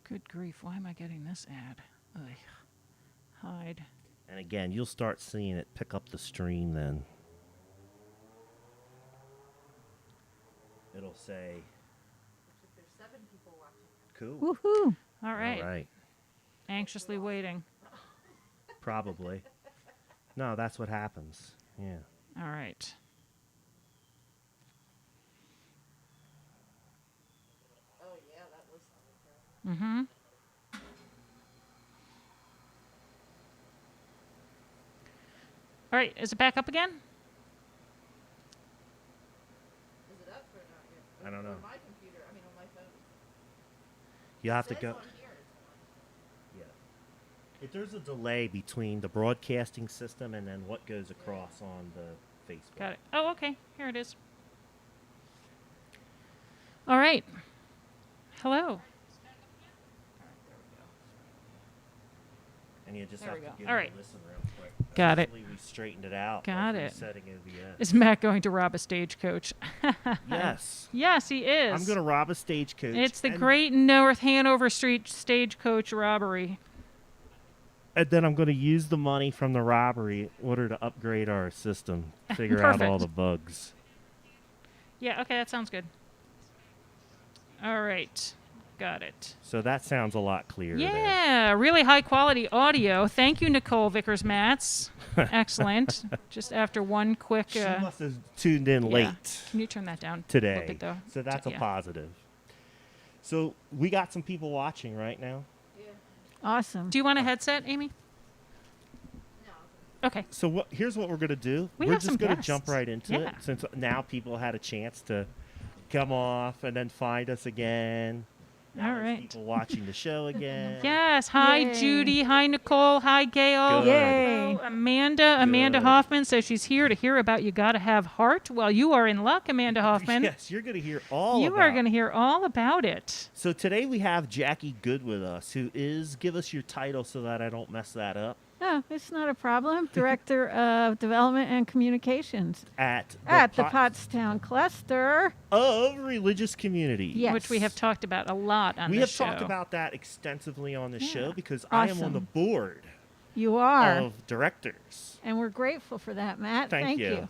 Good grief, why am I getting this ad? Ugh. Hide. And again, you'll start seeing it pick up the stream then. It'll say... There's 7 people watching. Cool. Woohoo! All right. All right. Anxiously waiting. Probably. No, that's what happens. Yeah. All right. Oh, yeah, that was something. Mm-hmm. All right, is it back up again? Is it up or not yet? I don't know. On my computer, on my phone. You have to It go... says on here it's on. Yeah. If there's a delay between the broadcasting system and then what goes across on the Facebook. Got it. Oh, okay. Here it is. All right. Hello. And you just There have we to go. give All it right. a listen real quick. Got it. Hopefully we straightened it out. Got like it. Setting OBS. Is Matt going to rob a stagecoach? Yes. Yes, he is. I'm going to rob a stagecoach. It's the and- Great North Hanover Street stagecoach robbery. And then I'm going to use the money from the robbery in order to upgrade our system, figure out all Perfect. the bugs. Yeah, okay, that sounds good. All right. Got it. So that sounds a lot clearer there. Yeah, really high quality audio. Thank you, Nicole Vickers-Matz. Excellent. Just after one quick... She must have tuned in late Can you turn that down a little today. bit, though? So that's a Yeah. positive. So we got some people watching right now. Awesome. Do you want a headset, Amy? No. Okay. So here's what we're going to do. We We're have just some going to jump guests. right into Yeah. it since now people had a chance to come off and then find us again. Now All there's right. people watching the show again. Yes. Hi, Yay. Judy. Hi, Nicole. Hi, Gail. Good. Yay. Hello, Amanda. Amanda Good. Hoffman says she's here to hear about You Gotta Have Heart. Well, you are in luck, Amanda Hoffman. Yes, you're going to hear all You about are going to hear all about it. So today we have Jacqi Good with us, who is, give us your title so that I don't mess that up, Oh, it's not a problem. Director of Development and Communications at the Pottstown Cluster. of Religious Community. Yes. Which we have talked about a lot on We this have show. talked about that extensively on the Yeah. show because I am on the Awesome. board You are. of directors. And we're grateful for that, Matt. Thank you.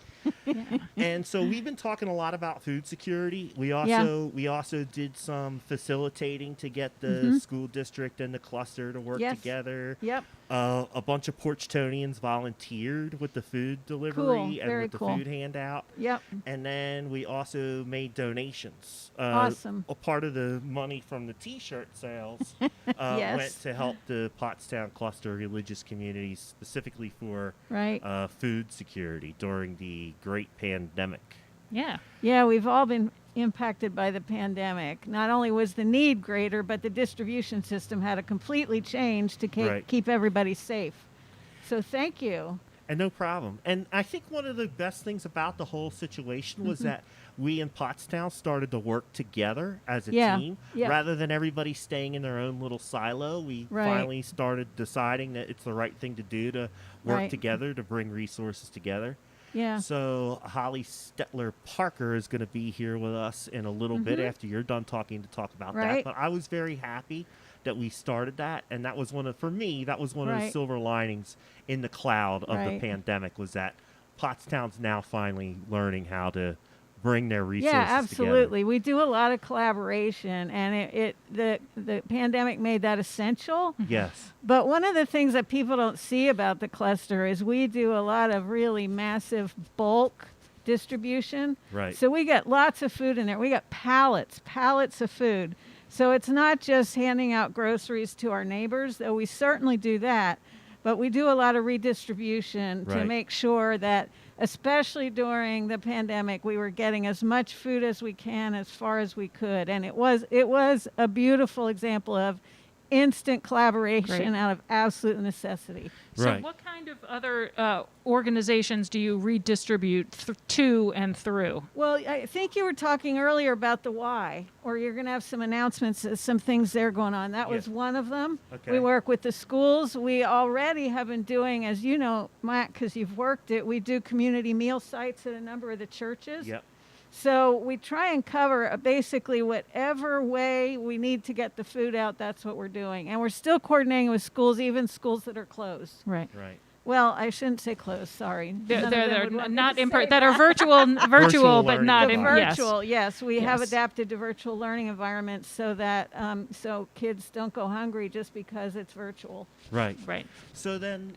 And so we've been talking a lot about food security. We also did some facilitating to get the school district and the cluster to work Yes. together. Yep. A bunch of Porchtonians volunteered with the food delivery Cool. and Very with the cool. food handout. Yep. And then we also made donations. Awesome. A part of the money from the T-shirt sales Yes. went to help the Pottstown Cluster Religious Communities, specifically for Right. food security during the Great Pandemic. Yeah. Yeah, we've all been impacted by the pandemic. Not only was the need greater, but the distribution system had to completely change to Right. keep everybody safe. So thank you. And no problem. And I think one of the best things about the whole situation was that we in Pottstown started to work together as a Yeah, team. yeah. Rather than everybody staying in their own little silo, we Right. finally started deciding that it's the right thing to do to work Right. together, to bring resources together. Yeah. So Holly Stetler Parker is going to be here with us in a little bit after you're done talking to talk about that. Right. But I was very happy that we started that, and that was for me, that was one of the Right. silver linings in the cloud of the Right. pandemic was that Pottstown's now finally learning how to bring their resources Yeah, together. absolutely. We do a lot of collaboration, and the pandemic made that essential. Yes. But one of the things that people don't see about the cluster is we do a lot of really massive bulk distribution. Right. So we got lots of food in there. We got pallets of food. So it's not just handing out groceries to our neighbors, though we certainly do that, but we do a lot of redistribution to Right. make sure that, especially during the pandemic, we were getting as much food as we can as far as we could. And it was a beautiful example of instant collaboration Great. out of absolute necessity. So Right. what kind of other organizations do you redistribute to and through? Well, I think you were talking earlier about the why, or you're going to have some announcements, some things there going on. That was Yeah. one of them. Okay. We work with the schools. We already have been doing, as you know, Matt, because you've worked it, we do community meal sites at a number of the churches. Yep. So we try and cover basically whatever way we need to get the food out. That's what we're doing, and we're still coordinating with schools, even schools that are closed. Right. Right. Well, I shouldn't say closed. Sorry, They're not in per- that are virtual, but learning not the in virtual. Yes, we have Yes. adapted to virtual learning environments so that so kids don't go hungry just because it's virtual. Right. Yes. Right. So then,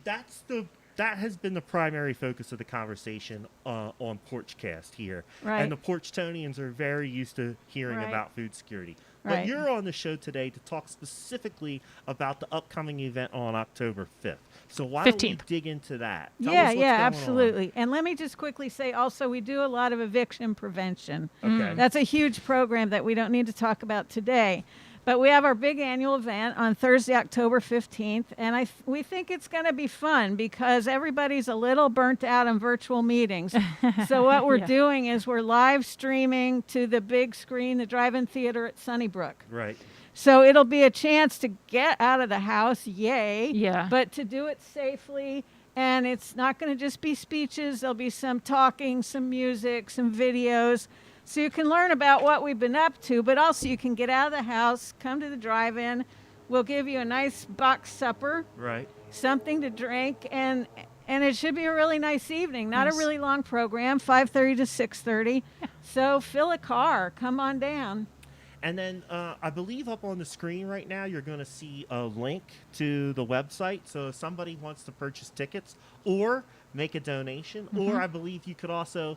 that has been the primary focus of the conversation on Porchcast here. Right. And the Porchtonians are very used to hearing Right. about food security. But Right. you're on the show today to talk specifically about the upcoming event on October 5th. So why don't we 15th. dig into that? Tell Yeah, us what's yeah, going on. absolutely. And let me just quickly say also, we do a lot of eviction prevention. Okay. That's a huge program that we don't need to talk about today. But we have our big annual event on Thursday, October 15th, and we think it's going to be fun because everybody's a little burnt out on virtual meetings. So what we're Yeah. doing is we're live streaming to the big screen, the drive-in theater at Sunnybrook. Right. So it'll be a chance to get out of the house, yay, Yeah. but to do it safely. And it's not going to just be speeches. There'll be some talking, some music, some videos. So you can learn about what we've been up to, but also you can get out of the house, come to the drive-in. We'll give you a nice box supper, Right. something to drink, and it should be a really nice evening. Not Nice. a really long program, 5:30 to 6:30. So fill a car. Come on down. And then I believe up on the screen right now, you're going to see a link to the website. So if somebody wants to purchase tickets or make a donation, or I believe you could also,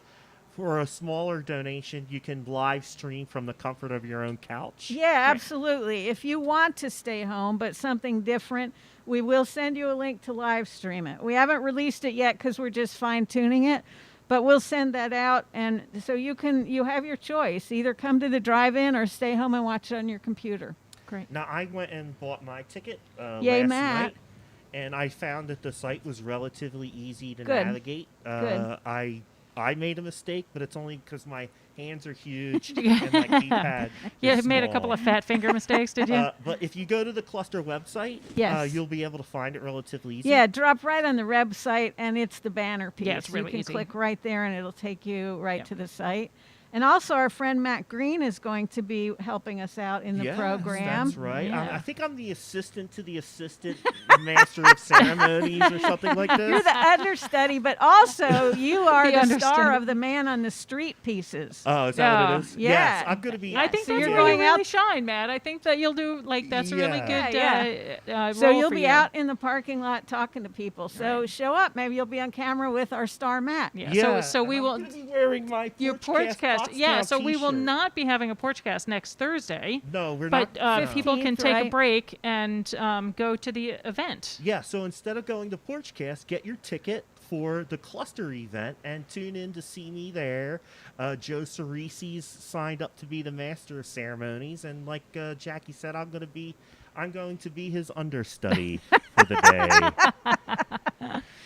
for a smaller donation, you can live stream from the comfort of your own couch. Yeah, absolutely. If you want to stay home, but something different, we will send you a link to live stream it. We haven't released it yet because we're just fine tuning it, but we'll send that out, and so you have your choice. Either come to the drive-in or stay home and watch it on your computer. Great. Now, I went and bought my ticket Yay, last Matt. night, and I found that the site was relatively easy to Good. navigate. Good. I made a mistake, but it's only because my hands are huge and my keypad Yeah, is made a small. couple of fat finger mistakes, did you? But if you go to the cluster website, Yes. you'll be able to find it relatively easy. Yeah, drop right on the website, and it's the banner piece. Yeah, it's really you can easy. click right there, and it'll take you right Yeah. to the site. And also, our friend Matt Green is going to be helping us out in the Yes, program. that's right. Yeah. I think I'm the assistant to the assistant master of ceremonies or something like this. You're the understudy, but also you are The the star understudy. of the Man on the Street pieces. Oh, is that what Yeah. it is? Yeah. Yes, I'm going to be. I think so that's you're where you going really out- shine, Matt. I think that you'll do that's a really Yeah. good So role you'll for be you. out in the parking lot talking to people. So Right. show up. Maybe you'll be on camera with our star Matt. Yeah. Yeah, So we and will I'm gonna be wearing my your Porchcast Porchcast. Yeah. Pottstown So we will t-shirt. not be having a Porchcast next Thursday. No, we're But not. people can 15th, take a right? break and go to the event. Yeah, so instead of going to Porchcast, get your ticket for the cluster event and tune in to see me there. Joe Cerisi's signed up to be the master of ceremonies, and like Jacqui said, I'm going to be his understudy for the day.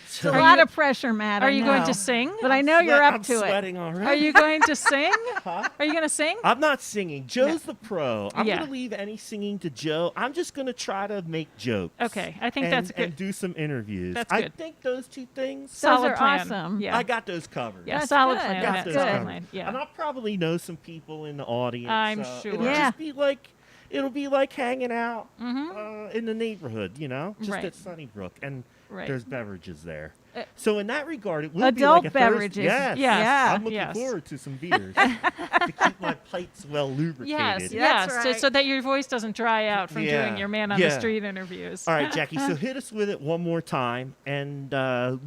It's a Are lot you- of pressure, Matt. Are I you going know. to sing? But I know you're up I'm to it. sweating already. Are you going to sing? Huh? Are you going to sing? I'm not singing. Joe's the pro. I'm Yeah. going to leave any singing to Joe. I'm just going to try to make jokes. Okay, I think and, that's good. And do some interviews. That's I good. think those two things, Those Solid are plan. awesome. Yeah. I got those covered. Yeah, That's solid good. plan. Got Matt, those good. solid covered. plan. Yeah. And I'll probably know some people in the audience. I'm so sure. It'll Yeah. just be like, it'll be like hanging out in the neighborhood, just Right. at Sunnybrook, and Right. there's beverages there. Uh, So in that regard, it will Adult be like a beverages. Yes. Yes. Yeah. I'm looking Yes. forward to some beers to keep my plates well lubricated. Yes, Yeah, yes, that's so, right. so that your voice doesn't dry out from Yeah, doing your man on the yeah. street interviews. All right, Jacqui. So hit us with it one more time, and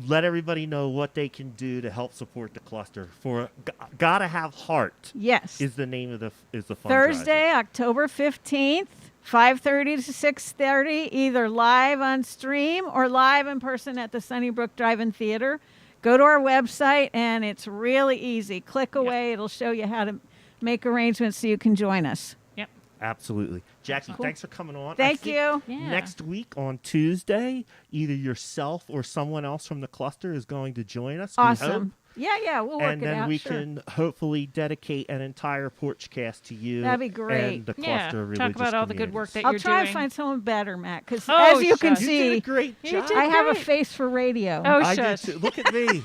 let everybody know what they can do to help support the cluster. For Gotta Have Heart Yes. is the name of the fundraiser. Thursday, October 15th, 5:30 to 6:30, either live on stream or live in person at the Sunnybrook Drive-In Theater. Go to our website, and it's really easy. Click away. It'll show you how to make arrangements so you can join us. Yep. Absolutely, Jacqui. Cool. Thanks for coming on. I Thank think you. Yeah. Next week on Tuesday, either yourself or someone else from the cluster is going to join us. we hope. Awesome. Yeah, we'll work And it then out. we sure. can hopefully dedicate an entire Porchcast to you. That'd be great. And the Yeah, cluster of talk religious about all the good work communities. that I'll you're try doing. and find someone better, Matt, because Oh, as you can shucks. You did a see, great You job. did I have a great. face for radio. Oh, I did shush. too. Look at me.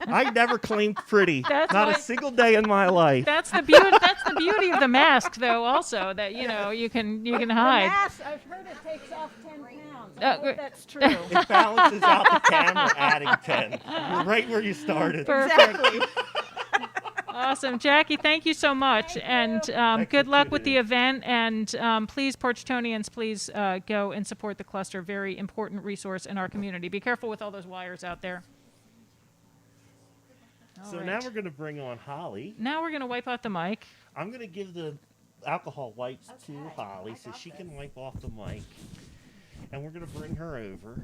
I never claimed pretty. That's Not why- a single day in my life. That's the beauty. That's the beauty of the mask, though. Also, that you can The hide. mask, I've heard it takes off 10 pounds. I Oh, hope great. that's true. It balances out the camera, adding 10. You're right where you started. Perfect. Awesome, Jacqui. Thank you so much, and Thanks good for luck with tuning the in. event. And please, Porchtonians, please go and support the cluster. Very important resource in our community. Be careful with all those wires out there. So All now right. we're going to bring on Holly. Now we're gonna wipe out the mic. I'm going to give the alcohol wipes to Holly so she can wipe off the mic. And we're going to bring her over.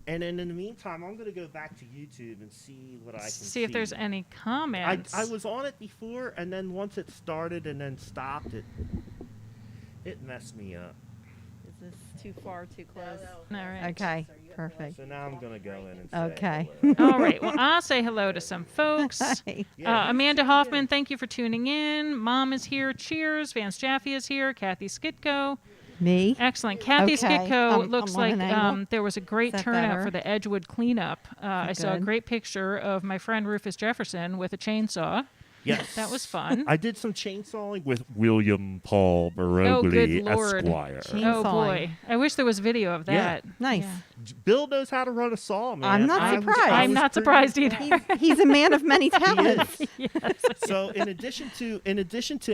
And then in the meantime, I'm going to go back to YouTube and see what I can See if there's any comments. I was on it before, and then once it started and then stopped, it messed me up. Is this too far, too close? All right. Okay, perfect. So now I'm going to go in and say Okay. hello. All right. Well, I'll say hello to some folks. Yeah, Amanda Hoffman, thank you for tuning in. Mom is here. Cheers. Vance Jaffe is here. Kathy Skitko. Me? Excellent. Kathy Okay. Skitko I'm looks on like an angle. there was a great Is that turnout better? for the Edgewood cleanup. I saw a Good. great picture of my friend Rufus Jefferson with a chainsaw. Yes. That was fun. I did some chainsawing with William Paul Oh, Barogli, good Lord. Esquire. Oh, boy. I wish there was video of Yeah. that. Nice. Yeah. Bill knows how to run a saw, man. I'm not surprised. I'm not surprised either. He's a man of many talents. So in addition to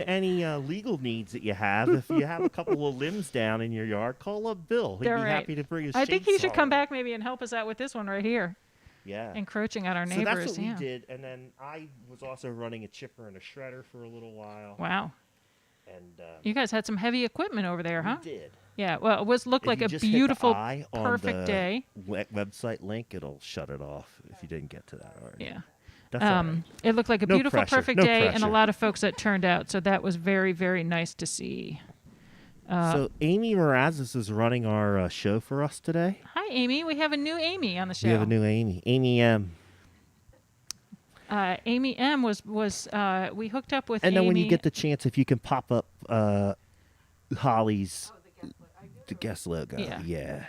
any legal needs that you have, if you have a couple of limbs down in your yard, call up Bill. He'd They're be right. happy to bring his I think he should chainsaw. come back maybe and help us out with this one right here, Yeah. encroaching on our So neighbors. that's what yeah. we did, and then I was also running a chipper and a shredder for a little while. Wow. And You guys had some heavy equipment over there, huh? we did. Yeah. Well, it looked If like you a just hit the beautiful, eye on perfect the day. Website link, it'll shut it off if you didn't get to that already. Yeah. That's all right. It looked like a No beautiful, pressure, perfect no day, and a pressure. lot of folks that turned out. So that was very, very nice to see. So Amy Morazes is running our show for us today. Hi, Amy. We have a new Amy on the show. We have a new Amy, Amy M. Amy M was we hooked up with And then Amy. when you get the chance, if you can pop up Holly's the guest logo. Yeah. Yeah.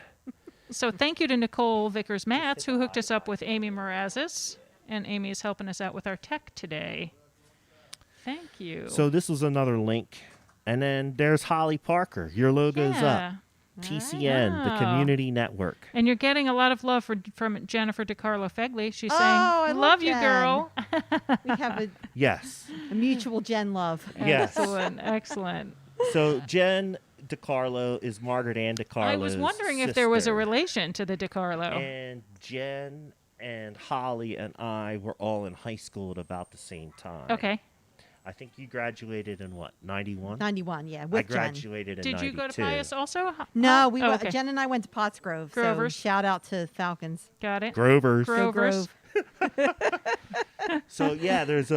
So thank you to Nicole Vickers-Matz, who hooked us up with Amy Morazes, and Amy is helping us out with our tech today. Thank you. So this was another link. And then there's Holly Parker. Your logo's yeah. up. TCN, the Wow. Community Network. And you're getting a lot of love from Jennifer DiCarlo Fegley. She's Oh, saying, I love you, Jen." girl." We have Yes. a mutual Jen love. Yes. Excellent, excellent. So Jen DiCarlo is Margaret Ann DiCarlo's I was wondering if there was a sister. relation to the DiCarlo. And Jen and Holly and I were all in high school at about the same time. Okay. I think you graduated in what, 91? 91, yeah, I with Jen. graduated in Did 92. you go to Pius also? No, we Oh, went, okay. Jen and I went to Pottsgrove. Grovers. So shout out to Falcons. Got it. Grovers. Gro- Go Grovers. Grove. So yeah, there's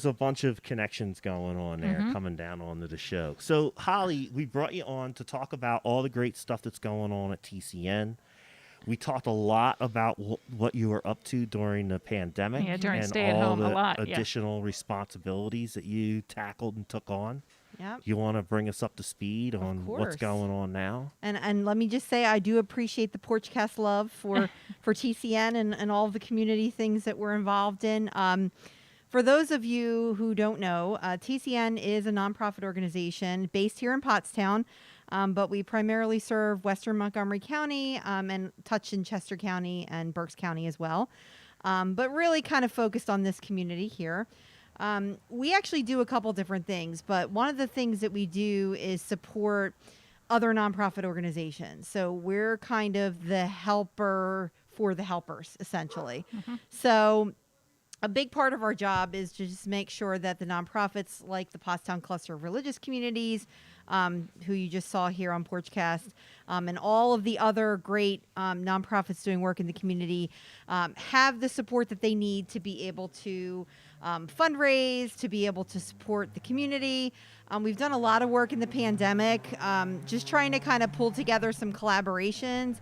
a bunch of connections going on there Mm-hmm. coming down onto the show. So Holly, we brought you on to talk about all the great stuff that's going on at TCN. We talked a lot about what you were up to during the pandemic. Yeah, during and stay at all home, a the lot, yeah. additional responsibilities that you tackled and took on. Yep. You want to bring us up to speed on what's course. going on now? And let me just say, I do appreciate the Porchcast love for TCN and all the community things that we're involved in. For those of you who don't know, TCN is a nonprofit organization based here in Pottstown, but we primarily serve Western Montgomery County and touch in Chester County and Berks County as well, but really kind of focused on this community here. We actually do a couple different things, but one of the things that we do is support other nonprofit organizations. So we're kind of the helper for the helpers, essentially. So a big part of our job is to just make sure that the nonprofits like the Pottstown Cluster of Religious Communities, who you just saw here on Porchcast, and all of the other great nonprofits doing work in the community have the support that they need to be able to fundraise, to be able to support the community. We've done a lot of work in the pandemic, just trying to kind of pull together some collaborations,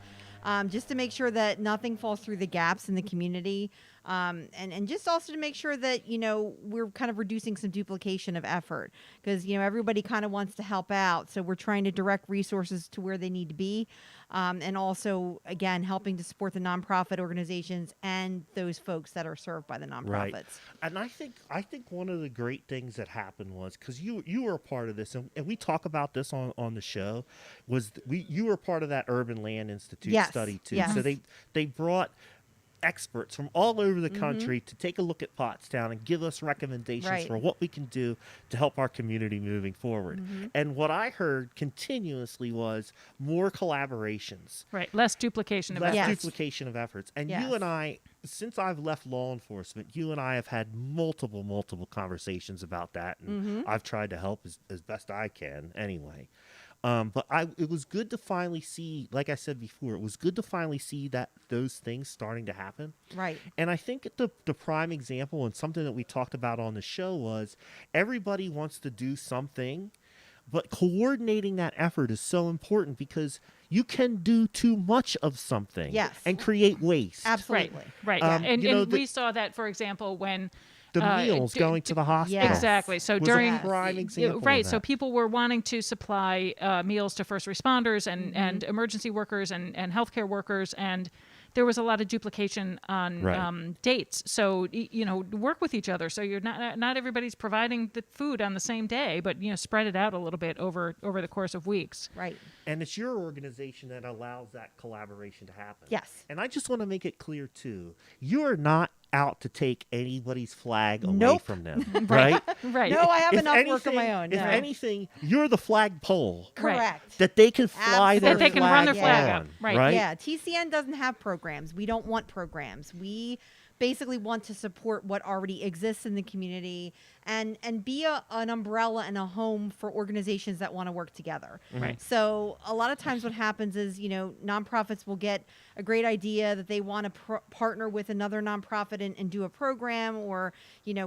just to make sure that nothing falls through the gaps in the community. and just also to make sure that, we're kind of reducing some duplication of effort because, everybody kind of wants to help out. So we're trying to direct resources to where they need to be. And also, again, helping to support the nonprofit organizations and those folks that are served by the nonprofits. Right. And I think one of the great things that happened was, because you were a part of this, and we talk about this on the show, was you were part of that Urban Land Institute Yes. study too. Yes. So they brought experts from all over the country to take a look at Pottstown and give us recommendations Right. for what we can do to help our community moving forward. And what I heard continuously was more collaborations, Right. Less duplication of less effort. Yes. duplication of efforts. And Yes. you and I, since I've left law enforcement, you and I have had multiple conversations about that, and I've tried to help as best I can anyway. But it was good to finally see, like I said before, it was good to finally see that those things starting to happen. Right. And I think the prime example and something that we talked about on the show was everybody wants to do something, but coordinating that effort is so important because you can do too much of something Yes. and create waste. Absolutely. Right. Um, And, you know, and we saw that, for example, when The meals going to the hospital. Yes. Exactly. So was during a prime example. right, of so that. people were wanting to supply meals to first responders and emergency workers and healthcare workers, and there was a lot of duplication on Right. dates. So work with each other. So you're not everybody's providing the food on the same day, but spread it out a little bit over the course of weeks. Right. And it's your organization that allows that collaboration to happen. Yes. And I just want to make it clear, too, you are not out to take anybody's flag away Nope. from them, right? Right. No, I have If enough work anything- on my own. If no. anything, you're the flagpole Correct. that they can fly their That they can run their flag on, up, right. right? Yeah, TCN doesn't have programs. We don't want programs. We basically want to support what already exists in the community and be an umbrella and a home for organizations that want to work together. Right. So a lot of times what happens is, nonprofits will get a great idea that they want to partner with another nonprofit and do a program or,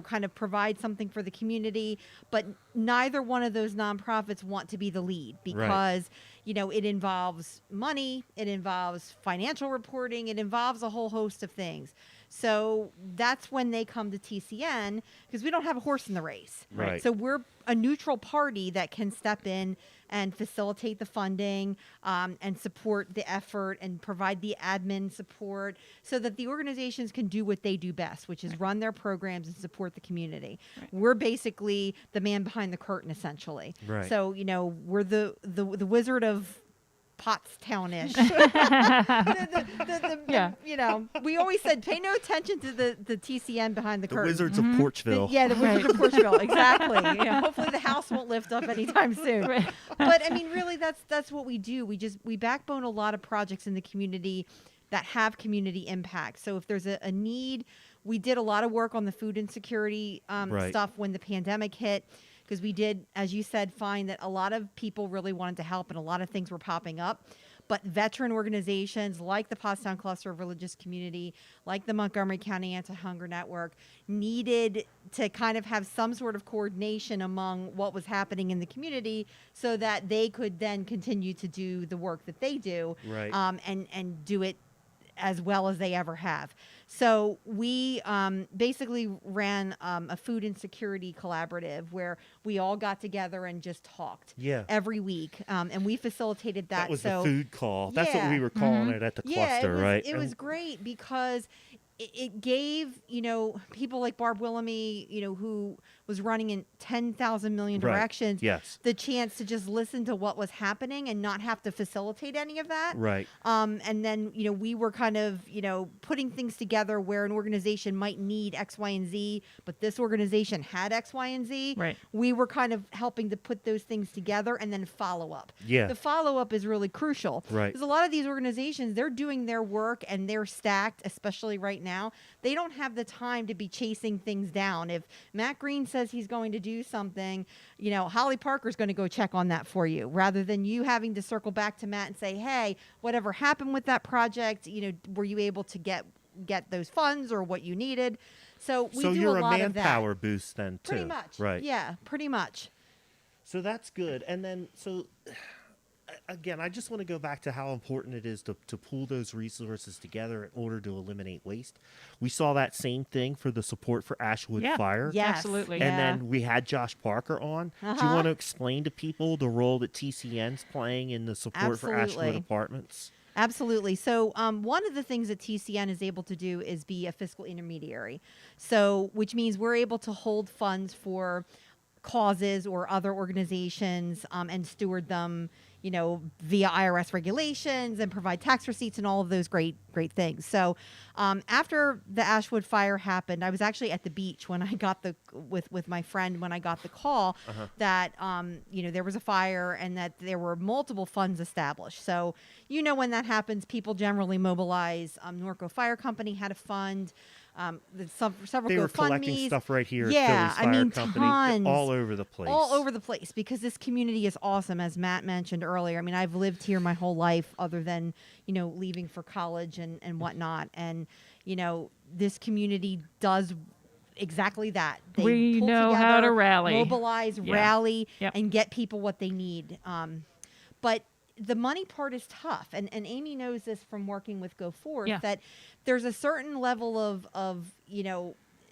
kind of provide something for the community. But neither one of those nonprofits want to be the lead because, it involves money, it involves financial reporting, it involves a whole host of things. So that's when they come to TCN because we don't have a horse in the race. Right. So we're a neutral party that can step in and facilitate the funding and support the effort and provide the admin support so that the organizations can do what they do best, which is run their programs and support the community. Right. We're basically the man behind the curtain, essentially. Right. So, we're the Wizard of Pottstown-ish. Yeah. We always said pay no attention to the TCN behind the The curtain. Wizards of Porchville. The Wizards of Porchville, exactly. Hopefully the house won't lift up anytime soon. Right. But I mean, really, that's what we do. We backbone a lot of projects in the community that have community impact. So if there's a need, we did a lot of work on the food insecurity Right. stuff when the pandemic hit. Because we did, as you said, find that a lot of people really wanted to help and a lot of things were popping up. But veteran organizations like the Pottstown Cluster of Religious Community, like the Montgomery County Anti-Hunger Network, needed to kind of have some sort of coordination among what was happening in the community so that they could then continue to do the work that they do Right. and do it as well as they ever have. So we basically ran a food insecurity collaborative where we all got together and just talked Yeah. every week. And we facilitated that. That was so the food call. That's what Yeah. we were calling it at the cluster, it was, right? It was great because it gave, people like Barb Willamy, who was running in 10,000 million Right. directions, Yes. the chance to just listen to what was happening and not have to facilitate any of that. Right. And then, we were kind of, putting things together where an organization might need X, Y, and Z, but this organization had X, Y, and Z. Right. We were kind of helping to put those things together and then follow up. Yeah. The follow up is really crucial. Right. Because a lot of these organizations, they're doing their work and they're stacked, especially right now. They don't have the time to be chasing things down. If Matt Green says he's going to do something, Holly Parker's going to go check on that for you rather than you having to circle back to Matt and say, hey, whatever happened with that project, were you able to get those funds or what you needed? So we So do you're a a lot of that. manpower boost then too. Pretty much. Right. Yeah, pretty much. So that's good. And then again, I just want to go back to how important it is to pool those resources together in order to eliminate waste. We saw that same thing for the support for Ashwood Yeah. Fire. Yes. Absolutely. And Yeah. then we had Josh Parker on. Do you Uh-huh. want to explain to people the role that TCN's playing in the support for Ashwood Absolutely. Apartments? Absolutely. So, one of the things that TCN is able to do is be a fiscal intermediary. So, which means we're able to hold funds for causes or other organizations and steward them, via IRS regulations and provide tax receipts and all of those great things. So, after the Ashwood fire happened, I was actually at the beach when I got with my friend when I got the call that there was a fire and that there were multiple funds established. So, when that happens, people generally mobilize. Norco Fire Company had a fund. Several They were collecting GoFundMes. stuff right here Yeah, at Phillies I Fire mean, Company, tons. all over the place. All over the place, because this community is awesome, as Matt mentioned earlier. I mean, I've lived here my whole life other than, leaving for college and whatnot. And, this community does exactly that. They We pull know how together, to rally. mobilize, Yeah. rally, Yep. and get people what they need. But the money part is tough. And Amy knows this from working with Go Forth, Yeah. that there's a certain level of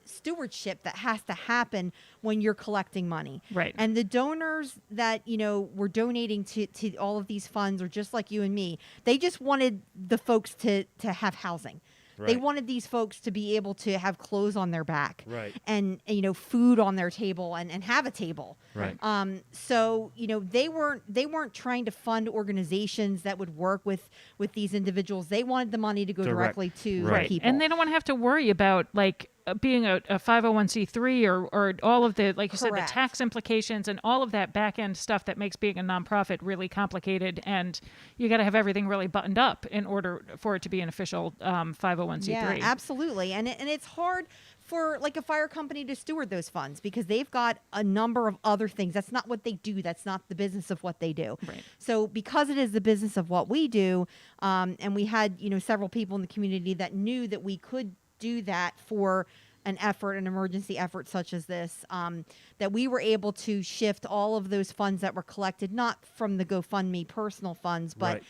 stewardship that has to happen when you're collecting money. Right. And the donors that, were donating to all of these funds are just like you and me. They just wanted the folks to have housing. They Right. wanted these folks to be able to have clothes on their back, Right. and food on their table and have a table. Right. So they weren't trying to fund organizations that would work with these individuals. They wanted the money to go Direct. directly to Right. people. And they don't want to have to worry about being a 501c3 or all of the, like you said, the Correct. tax implications and all of that back end stuff that makes being a nonprofit really complicated. And you got to have everything really buttoned up in order for it to be an official 501c3. Yeah, absolutely. And it's hard for like a fire company to steward those funds because they've got a number of other things. That's not what they do. That's not the business of what they do. Right. So because it is the business of what we do, and we had, several people in the community that knew that we could do that for an emergency effort such as this, that we were able to shift all of those funds that were collected, not from the GoFundMe personal funds, but, Right.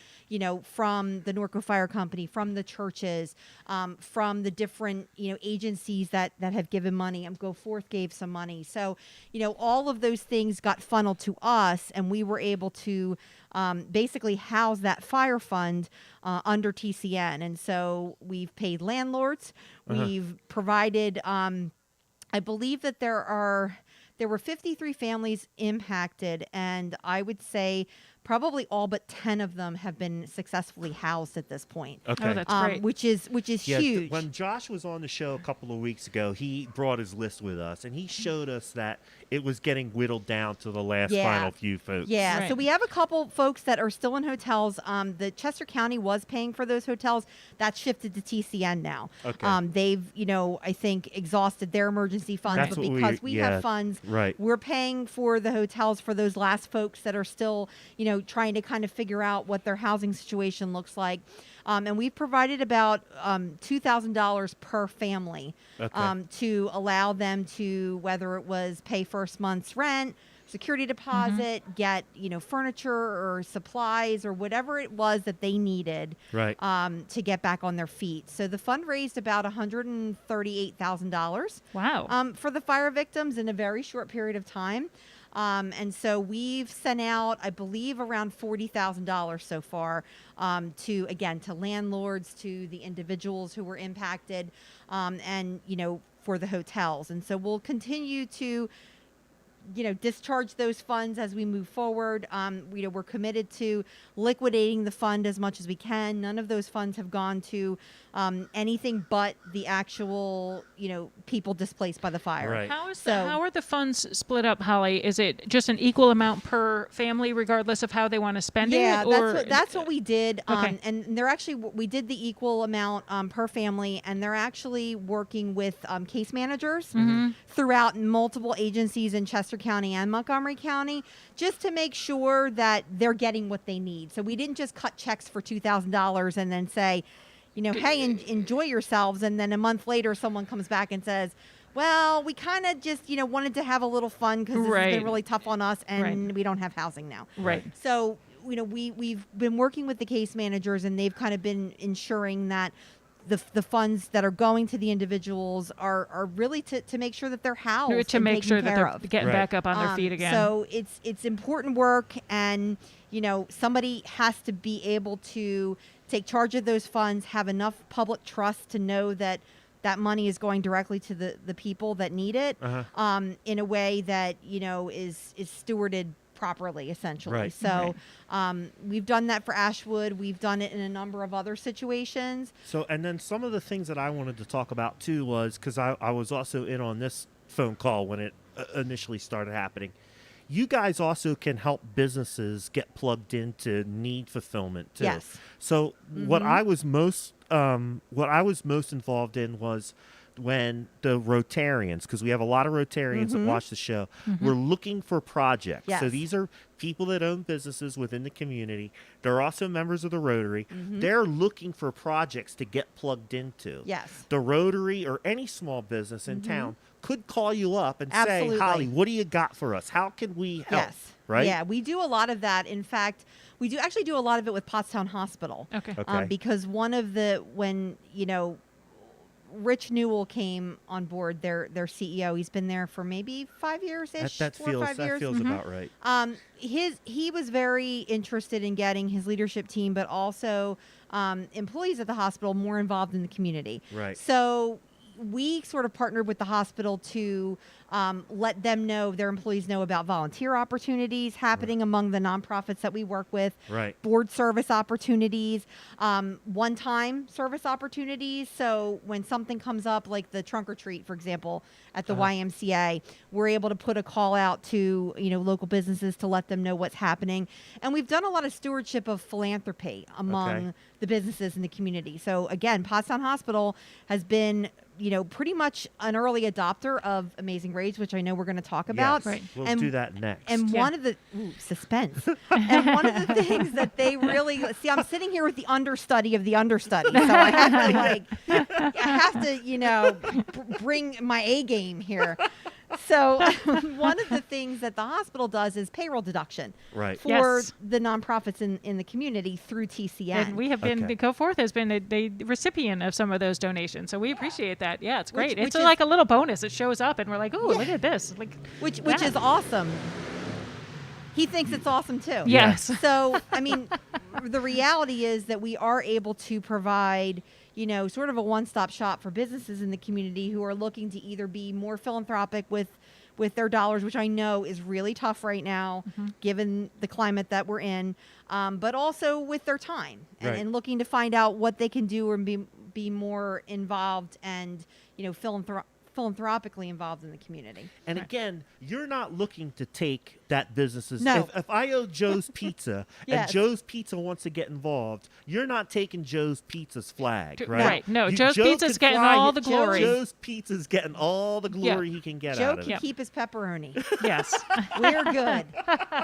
From the Norco Fire Company, from the churches, from the different, agencies that have given money. Go Forth gave some money. So, all of those things got funneled to us, and we were able to basically house that fire fund under TCN. And so we've paid landlords. We've provided, I believe that there were 53 families impacted, and I would say probably all but 10 of them have been successfully housed at this point. Okay. Oh, that's great. Which is Yeah, huge. when Josh was on the show a couple of weeks ago, he brought his list with us, and he showed us that it was getting whittled down to the last Yeah. final few folks. Yeah, Right. so we have a couple folks that are still in hotels. The Chester County was paying for those hotels. That's shifted to TCN now. Okay. They've, I think, exhausted their emergency funds, That's but what because we yeah, have funds, right. we're paying for the hotels for those last folks that are still, trying to kind of figure out what their housing situation looks like. And we've provided about $2,000 per family Okay. to allow them to, whether it was pay first month's rent, security deposit, get, furniture or supplies or whatever it was that they needed Right. to get back on their feet. So the fund raised about $138,000 Wow. for the fire victims in a very short period of time. And so we've sent out, I believe, around $40,000 so far to landlords, to the individuals who were impacted, and, for the hotels. And so we'll continue to, discharge those funds as we move forward. We're committed to liquidating the fund as much as we can. None of those funds have gone to anything but the actual, people displaced by the fire. Right. How So- are the funds split up, Holly? Is it just an equal amount per family, regardless of how they want to spend Yeah, it? Or that's what we did. Okay. And they're actually, we did the equal amount per family, and they're actually working with case managers throughout multiple agencies in Chester County and Montgomery County, just to make sure that they're getting what they need. So we didn't just cut checks for $2,000 and then say, hey, enjoy yourselves. And then a month later, someone comes back and says, well, we kind of just, wanted to have a little fun because this has Right. been really tough on us, and Right. we don't have housing now. Right. So we've been working with the case managers, and they've kind of been ensuring that the funds that are going to the individuals are really to make sure that they're housed To and make taken sure that care they're of. getting Right. back up on their feet again. So it's important work, and somebody has to be able to take charge of those funds, have enough public trust to know that that money is going directly to the people that need it, Uh-huh. in a way that is stewarded properly, essentially. Right. So we've done that for Ashwood. We've done it in a number of other situations. So, and then some of the things that I wanted to talk about too was, because I was also in on this phone call when it initially started happening. You guys also can help businesses get plugged into need fulfillment too. Yes. So what I was most involved in was when the Rotarians, because we have a lot of Rotarians that watch the show, were looking for projects. So Yes. these are people that own businesses within the community. They're also members of the Rotary. They're looking for projects to get plugged into. Yes. The Rotary or any small business in town could call you up and Absolutely. say, Holly, what do you got for us? How can we help? Yes. Right? Yeah, we do a lot of that. In fact, we do actually do a lot of it with Pottstown Hospital. Okay. Okay. Because when Rich Newell came on board, their CEO, he's been there for maybe 5 years ish. That 4 or 5 years. feels about right. He was very interested in getting his leadership team, but also employees at the hospital more involved in the community. Right. So we sort of partnered with the hospital to let them know, their employees know about volunteer opportunities happening among the nonprofits that we work with, Right. board service opportunities, one-time service opportunities. So when something comes up, like the trunk or treat, for example, at the YMCA, we're able to put a call out to local businesses to let them know what's happening. And we've done a lot of stewardship of philanthropy among the businesses in the community. So again, Pottstown Hospital has been pretty much an early adopter of Amazing Race, which I know we're going to talk about. Yes. Right. We'll And- do that next. And Yeah. one of the suspense, and one of the things that they really see, I'm sitting here with the understudy of the understudy, so I have to bring my A game here. So one of the things that the hospital does is payroll deduction Right. for Yes. the nonprofits in the community through TCN. And we have been, Okay. Go Forth has been the recipient of some of those donations. So we appreciate that. Yeah, it's great. Which It's is- like a little bonus. It shows up and we're like, oh, look Yeah. at this. Like, which yeah. is awesome. He thinks it's awesome too. Yes. So, I mean, the reality is that we are able to provide, sort of a one-stop shop for businesses in the community who are looking to either be more philanthropic with their dollars, which I know is really tough right now, given the climate that we're in, but also with their time and, Right. and looking to find out what they can do and be more involved and, philanthropically involved in the community. And Right. again, you're not looking to take that business's. No. If I owe Joe's Pizza Yes. and Joe's Pizza wants to get involved, you're not taking Joe's Pizza's flag, right? Right. No, You- Joe's Joe Pizza's could getting fly all his- the glory. Joe's Pizza's getting all the glory he can get Joe out of can it. keep his pepperoni. Yes. We're good.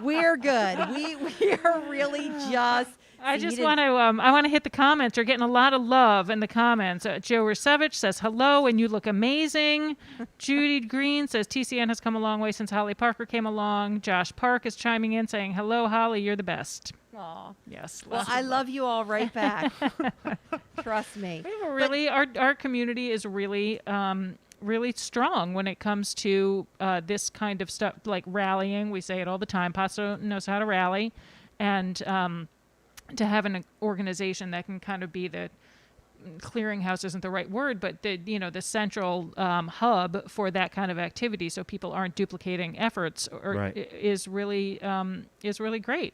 We're good. We are really just. I so you just didn't- want to I want to hit the comments. You're getting a lot of love in the comments. Joe Rusevich says hello and you look amazing. Judy Green says TCN has come a long way since Holly Parker came along. Josh Park is chiming in saying hello Holly, you're the best. Aw. Yes. Well, lots I of love you all right back. Trust me. We have a really our community is really really strong when it comes to this kind of stuff like rallying. We say it all the time. Pottstown knows how to rally, and to have an organization that can kind of be the clearinghouse isn't the right word, but the central hub for that kind of activity, so people aren't duplicating efforts, Right. is really great.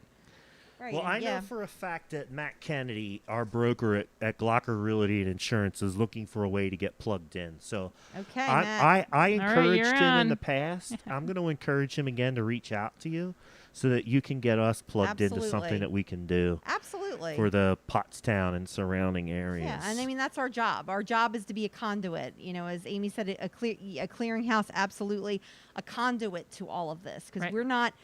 Right. Well, I yeah. know for a fact that Matt Kennedy, our broker at Glocker Realty and Insurance, is looking for a way to get plugged in. So Okay, Matt. I right, encouraged you're him in on. the past. I'm going to encourage him again to reach out to you so that you can get us plugged into Absolutely. something that we can do Absolutely. for the Pottstown and surrounding areas. Yeah, and I mean that's our job. Our job is to be a conduit. As Amy said, a clearinghouse, absolutely a conduit to all of this, because Right. we're not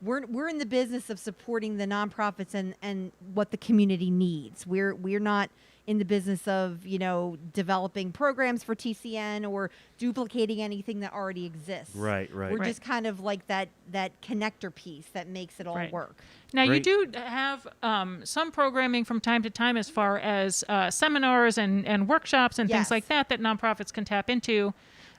we're in the business of supporting the nonprofits and what the community needs. We're not in the business of, developing programs for TCN or duplicating anything that already exists. Right. We're Right. just kind of like that connector piece that makes it all Right. work. Now, Great. you do have some programming from time to time as far as seminars and workshops and things Yes. like that nonprofits can tap into,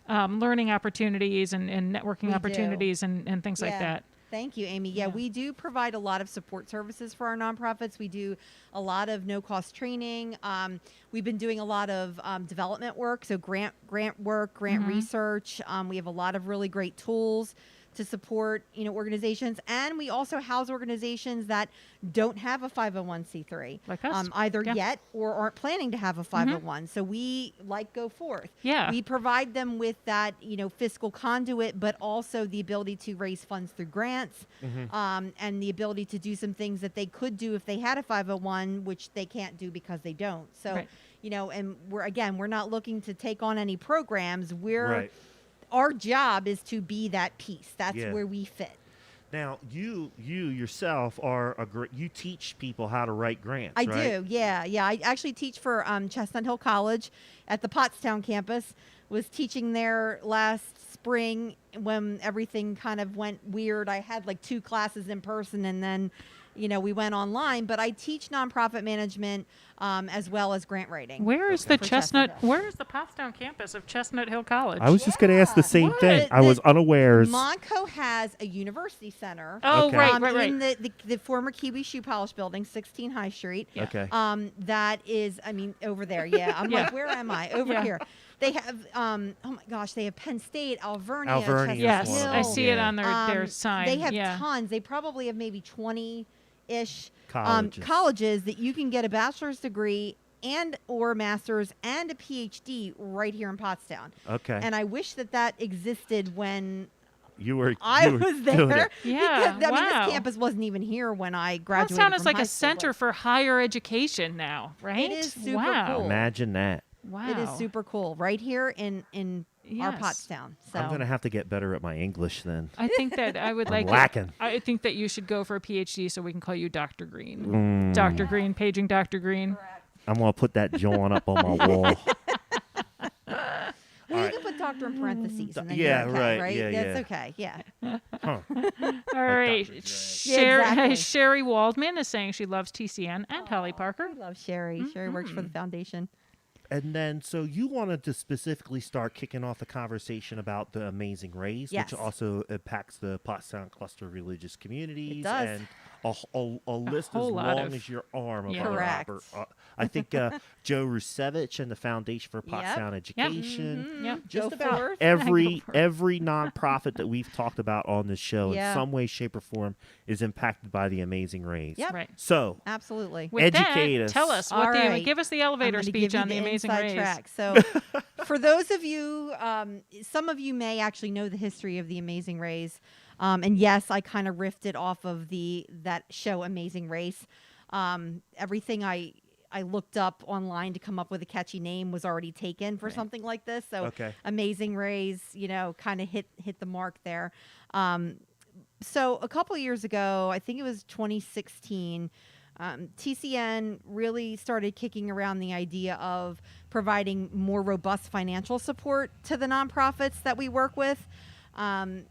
learning opportunities and networking We do. opportunities and things like Yeah. that. Thank you, Amy. Yeah, Yeah. we do provide a lot of support services for our nonprofits. We do a lot of no-cost training. We've been doing a lot of development work, so grant work, grant research. We have a lot of really great tools to support organizations, and we also house organizations that don't have a 501c3 Like us. either Yeah. yet or aren't planning to have a 501. So we go forth. Yeah. We provide them with that fiscal conduit, but also the ability to raise funds through grants, and the ability to do some things that they could do if they had a 501, which they can't do because they don't. So Right. and we're not looking to take on any programs. Right. Our job is to be that piece. That's Yeah. where we fit. Now, you yourself are you teach people how to write grants, I right? do, yeah. I actually teach for Chestnut Hill College at the Pottstown campus. Was teaching there last spring when everything kind of went weird. I had like 2 classes in person, and then we went online. But I teach nonprofit management as well as grant writing. Where is Okay. the For Chestnut? Chestnut Hill. Where is the Pottstown campus of Chestnut Hill College? I was just going to ask the Yeah. same What? thing. I was The- unawares. Monco has a university center. Oh, Okay. right. In the former Kiwi Shoe Polish building, 16 High Street. Yeah. Okay. That is, over there. Yeah. I'm Yeah. like, where am I? Over Yeah. here. They have, oh my gosh, they have Penn State, Alvernia, Alvernia is Yes, one of I them. see it Yeah. on their sign. They have yeah. tons. They probably have maybe 20-ish Colleges. colleges that you can get a bachelor's degree and or master's and a PhD right here in Pottstown. Okay. And I wish that existed when you were I you were was doing there. it. Yeah, Because, wow. this campus wasn't even here when I graduated. Pottstown is from like high a school, center but for higher education now, right? is super wow. cool. Imagine that. Wow. It is super cool right here in our Yes. Pottstown. So I'm going to have to get better at my English then. I think that I would I'm like. lacking. I think that you should go for a PhD so we can call you Dr. Green. Mm. Dr. Green, paging Dr. Green. I'm going to put that John up on my wall. well, you can put doctor in parentheses. And then Yeah, you're okay, right. Yeah, That's yeah. okay. Yeah. Huh. All right. Dr. Dre. exactly. Sherry Waldman is saying she loves TCN and Holly Parker. I love Sherry. Sherry works for the foundation. And then, so you wanted to specifically start kicking off the conversation about the Amazing Race, Yes. which also impacts the Pottstown cluster of religious communities, does. and a list as whole lot long of- as your arm of Yeah. other Correct. I think Joe Rusevich and the Foundation for Pottstown Education. Yep. Just Go about forth. every Go forth. every nonprofit that we've talked about on this show Yeah. in some way, shape, or form is impacted by the Amazing Race. Yep. Right. So Absolutely. With Educate that, us. tell us All what right. give us the I'm elevator gonna speech give you on the Amazing inside Race. track. So, for those of you, some of you may actually know the history of the Amazing Race, and yes, I kind of riffed off of that show, Amazing Race. Everything I looked up online to come up with a catchy name was already taken for something like this. So, Okay. Amazing Race, kind of hit the mark there. So a couple of years ago, I think it was 2016. TCN really started kicking around the idea of providing more robust financial support to the nonprofits that we work with. And,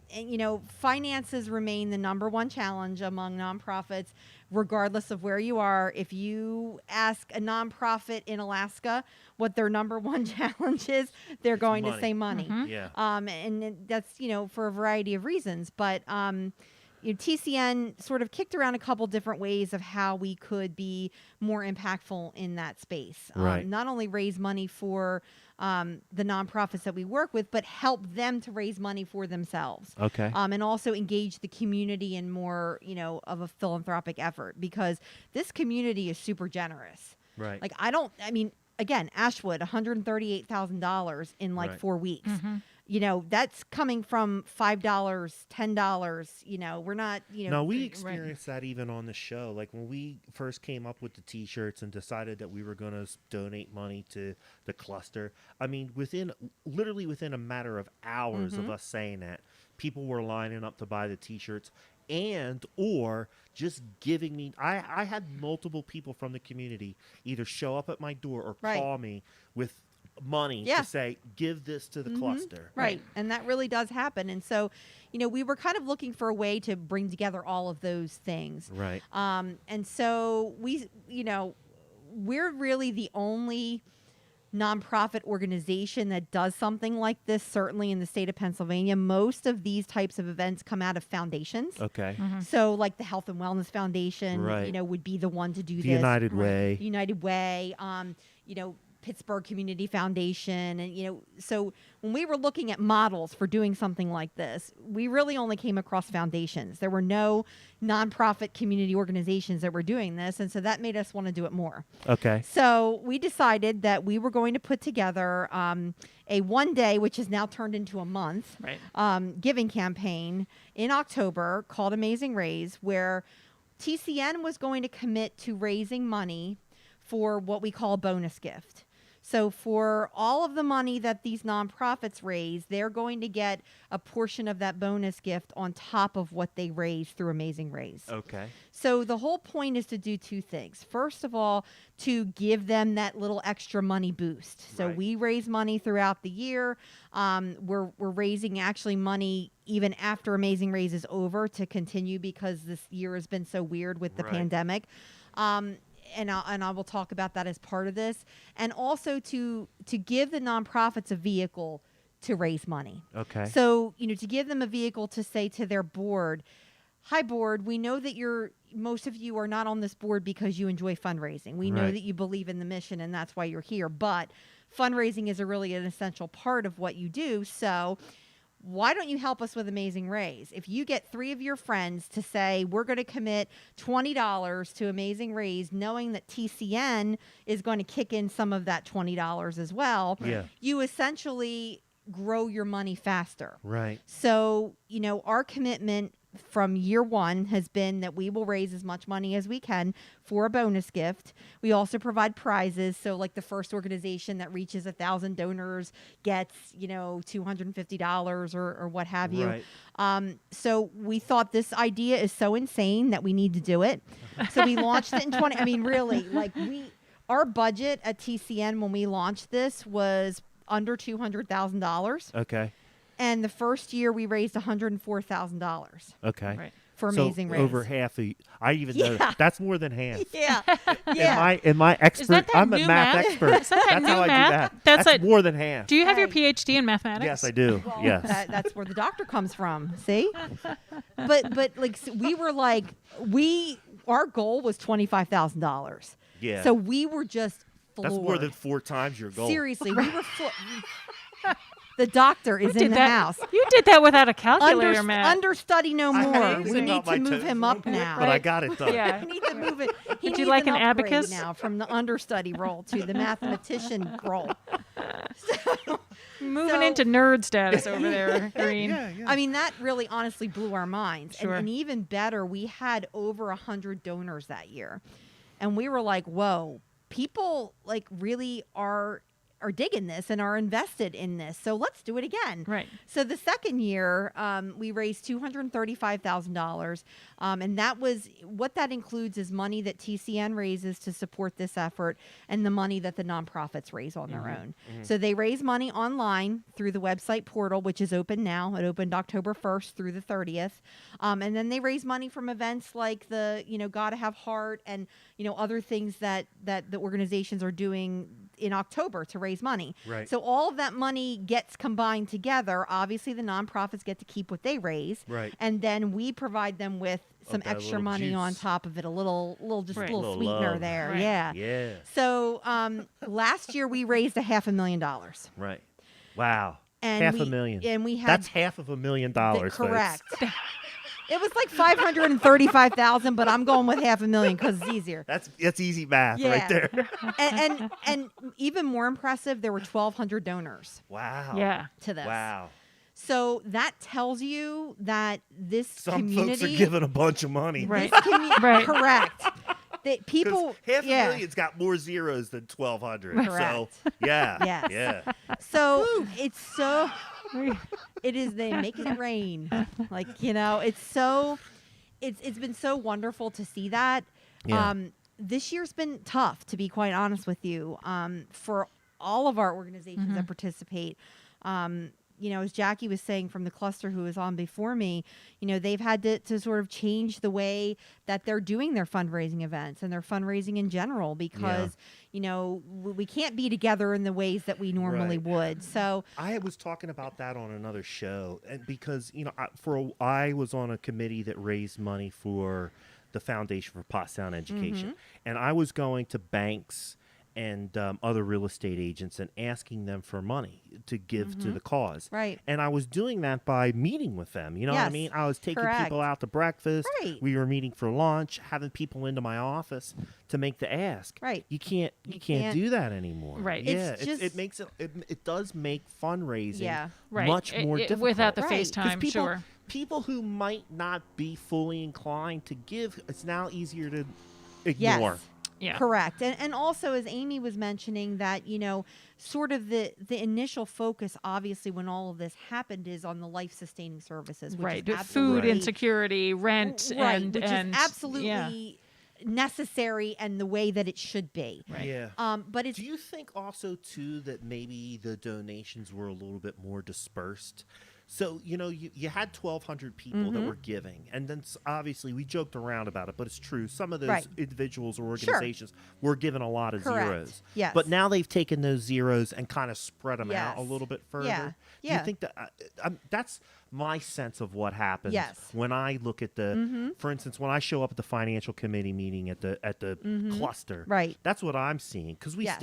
finances remain the number one challenge among nonprofits, regardless of where you are. If you ask a nonprofit in Alaska what their number one challenge is, they're going to money. say money. Yeah. And that's, for a variety of reasons. But TCN sort of kicked around a couple different ways of how we could be more impactful in that space. Right. Not only raise money for the nonprofits that we work with, but help them to raise money for themselves. Okay. And also engage the community in more, of a philanthropic effort, because this community is super generous. Right. Like, again, Ashwood, $138,000 in like Right. 4 weeks. Mm-hmm. That's coming from $5, $10. We're not, No, we right. experienced that even on the show. Like when we first came up with the T-shirts and decided that we were going to donate money to the cluster. I mean, literally within a matter of hours of us saying that, people were lining up to buy the T-shirts, and or just giving me. I had multiple people from the community either show up at my door or Right. call me with money Yeah. to say, give this to the cluster. Right. And that really does happen. And so, we were kind of looking for a way to bring together all of those things. Right. And so we're really the only nonprofit organization that does something like this, certainly in the state of Pennsylvania. Most of these types of events come out of foundations. Okay. So like the Health and Wellness Foundation, Right. would be the one to do The this. United Way. United Way, Pittsburgh Community Foundation. And, so when we were looking at models for doing something like this, we really only came across foundations. There were no nonprofit community organizations that were doing this. And so that made us want to do it more. Okay. So we decided that we were going to put together a one day, which has now turned into a month, Right. giving campaign in October called Amazing Raise, where TCN was going to commit to raising money for what we call a bonus gift. So for all of the money that these nonprofits raise, they're going to get a portion of that bonus gift on top of what they raise through Amazing Raise. Okay. So the whole point is to do two things. First of all, to give them that little extra money boost. So Right. we raise money throughout the year. We're raising actually money even after Amazing Raise is over to continue because this year has been so weird with the Right. pandemic. And I will talk about that as part of this, and also to give the nonprofits a vehicle to raise money. Okay. So to give them a vehicle to say to their board, "Hi board, we know that most of you are not on this board because you enjoy fundraising. We know Right. that you believe in the mission, and that's why you're here. But fundraising is really an essential part of what you do. So." Why don't you help us with Amazing Raise? If you get 3 of your friends to say, we're going to commit $20 to Amazing Raise, knowing that TCN is going to kick in some of that $20 as well, Yeah. you essentially grow your money faster. Right. So, our commitment from year one has been that we will raise as much money as we can for a bonus gift. We also provide prizes. So like the first organization that reaches 1,000 donors gets, $250 or what have you. Right. So we thought this idea is so insane that we need to do it. So we launched it in really, our budget at TCN when we launched this was under $200,000. Okay. And the first year we raised $104,000 Okay. Right. for Amazing so Raise. over half I even know Yeah. that's more than half. Yeah. Yeah. Am I expert? that I'm a new math math? expert. Is that That's new how I math? do that. That's like- more than half. Do you have your Right. PhD in mathematics? Yes, I do. Well, Yes. that's where the doctor comes from. See? But we were our goal was $25,000. Yeah. So we were just floored. That's more than 4 times your goal. Seriously, we were the doctor is in Did the that- house. You did that without a calculator, Matt. Understudy no I more. had We to need out to my move toes him a up little bit, now. But I got it done. Yeah. We need to move it. He Would you needs like an upgrade abacus? now from the understudy role to the mathematician role? Moving So- into nerd status over there, Green. Yeah. I mean, that really honestly blew our minds. Sure. And even better, we had over 100 donors that year. And we were like, whoa, people really are digging this and are invested in this. So let's do it again. Right. So the second year, we raised $235,000. And that was what that includes is money that TCN raises to support this effort and the money that the nonprofits raise on their own. So they raise money online through the website portal, which is open now. It opened October 1st through the 30th. And then they raise money from events like the, Gotta Have Heart and, other things that the organizations are doing in October to raise money. Right. So all of that money gets combined together. Obviously, the nonprofits get to keep what they raise. Right. And then we provide them with some that extra little money on juice. top of it, a little Right. Little sweetener love. there. Right. Yeah. Yeah. So last year we raised $500,000. Right. Wow. And half we- a million. and we had- That's $500,000. Correct. It was like 535,000, but I'm going with $500,000 because it's easier. That's easy math Yeah. right there. And even more impressive, there were 1,200 donors Wow. Yeah. to this. Wow. So that tells you that this Some community, folks are giving a bunch of money. Right. Right. Correct. That people, Half yeah. a million's got more zeros than 1,200. So Correct. yeah. Yes. Yeah. So it's so, it is, they make it rain. It's so, it's been so wonderful to see that. Yeah. This year's been tough, to be quite honest with you, for all of our organizations that participate. As Jacqui was saying from the cluster who was on before me, they've had to sort of change the way that they're doing their fundraising events and their fundraising in general because, we can't be together in the ways that we normally Right. would. So I was talking about that on another show, and because I was on a committee that raised money for the Foundation for Pottstown Education, and I was going to banks and other real estate agents and asking them for money to give to the cause. Right. And I was doing that by meeting with them. You know what I Yes, mean? I was taking correct. people out to breakfast. Right. We were meeting for lunch, having people into my office to make the ask. Right. You can't can't- do that anymore. Right. Yeah. It's just- it makes it does make fundraising Yeah. Right. much more difficult. Without the Right. 'Cause FaceTime, people, sure. people who might not be fully inclined to give, it's now easier to ignore. yes. Yeah. Correct. And also, as Amy was mentioning, that, sort of the initial focus, obviously, when all of this happened, is on the life-sustaining services. Which Right. Is Food absolutely, insecurity, rent, right, and which and is absolutely necessary and the way that it should be. Right. Yeah. But it's Do you think also too that maybe the donations were a little bit more dispersed? So, you had 1,200 people that were giving, and then obviously we joked around about it, but it's true. Some of those Right. individuals or organizations were given a lot of Correct. zeros. Yes. But now they've taken those zeros and kind of spread them out a Yes. little bit further. Yeah. Do Yeah. you think that that's my sense of what happens Yes. when I look at for instance, when I show up at the financial committee meeting at the cluster, Right. that's what I'm seeing, because we Yes.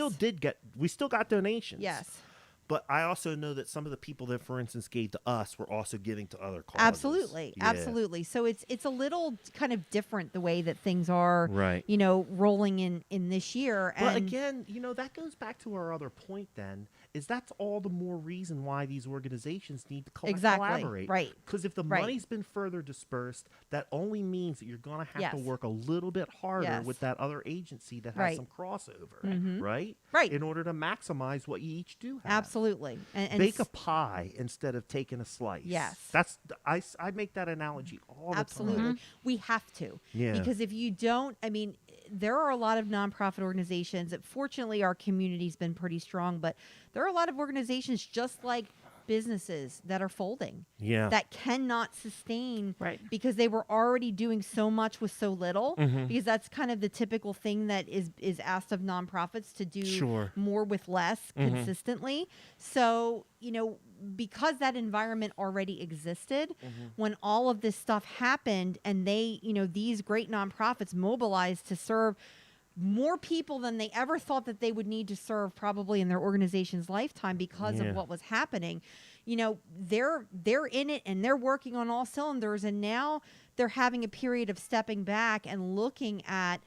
still got donations. yes. But I also know that some of the people that, for instance, gave to us were also giving to other causes. Absolutely, Yeah. absolutely. So it's a little kind of different the way that things are, Right. rolling in this year. But And again, that goes back to our other point then, is that's all the more reason why these organizations need to Exactly, collaborate. right. Because if the Right. money's been further dispersed, that only means that you're going to have to Yes. work a little bit harder Yes. with that other agency that has Right. some crossover, right? Right. In order to maximize what you each do have. absolutely, and Bake a pie instead of taking a slice. Yes. I make that analogy all the absolutely, time. we have to. Yeah. Because if you don't, there are a lot of nonprofit organizations that, fortunately, our community's been pretty strong, but there are a lot of organizations just like businesses that are folding. Yeah. That cannot sustain, Right. because they were already doing so much with so little. Mm-hmm. Because that's kind of the typical thing that is asked of nonprofits, to do Sure. more with less consistently. So, because that environment already existed, when all of this stuff happened, and they, these great nonprofits mobilized to serve more people than they ever thought that they would need to serve, probably in their organization's lifetime, because Yeah. of what was happening. They're in it, and they're working on all cylinders, and now they're having a period of stepping back and looking at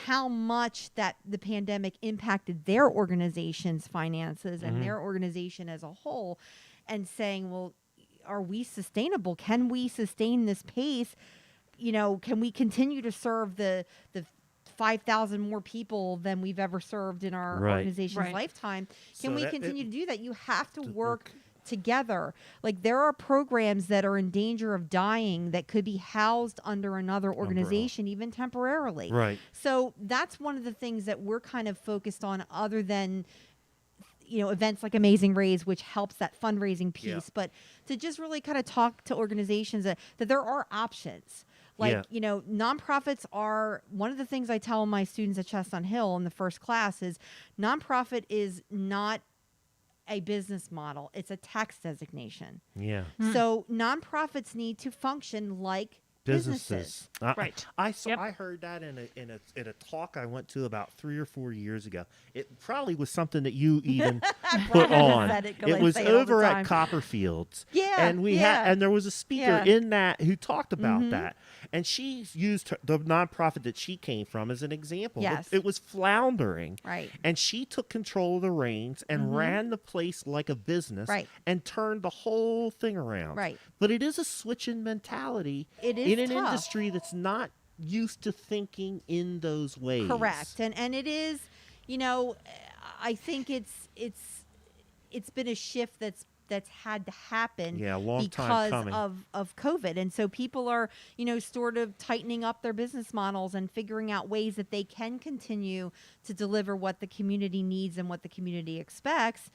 how much that the pandemic impacted their organization's finances and their organization as a whole, and saying, well, are we sustainable? Can we sustain this pace? Can we continue to serve the 5,000 more people than we've ever served in our Right. organization's Right. lifetime? So Can we that- continue to do that? You have to to work together. Like, there are programs that are in danger of dying that could be housed under another organization, even temporarily. Right. So that's one of the things that we're kind of focused on, other than events like Amazing Raise, which helps that fundraising piece, Yeah. but to just really kind of talk to organizations that there are options. Like, nonprofits are, one of the things I tell my students at Chestnut Hill in the first class is, nonprofit is not a business model. It's a tax designation. Yeah. So nonprofits need to function like businesses. Right. I saw. Yep. I heard that in a talk I went to about 3 or 4 years ago. It probably was something that you even put Brandon on. said it 'cause I was say it all the over at time. Copperfields. Yeah, and we yeah. had, and there was a speaker Yeah. in that who talked about that, and she used the nonprofit that she came from as an example. Yes. It was floundering, Right. and she took control of the reins and ran the place like a business, Right. and turned the whole thing around. Right. But it is a switch in mentality It is in an tough. industry that's not used to thinking in those ways. Correct. And it is, I think it's been a shift that's that's had to happen Yeah, a long time because coming. of COVID. And so people are, sort of tightening up their business models and figuring out ways that they can continue to deliver what the community needs and what the community expects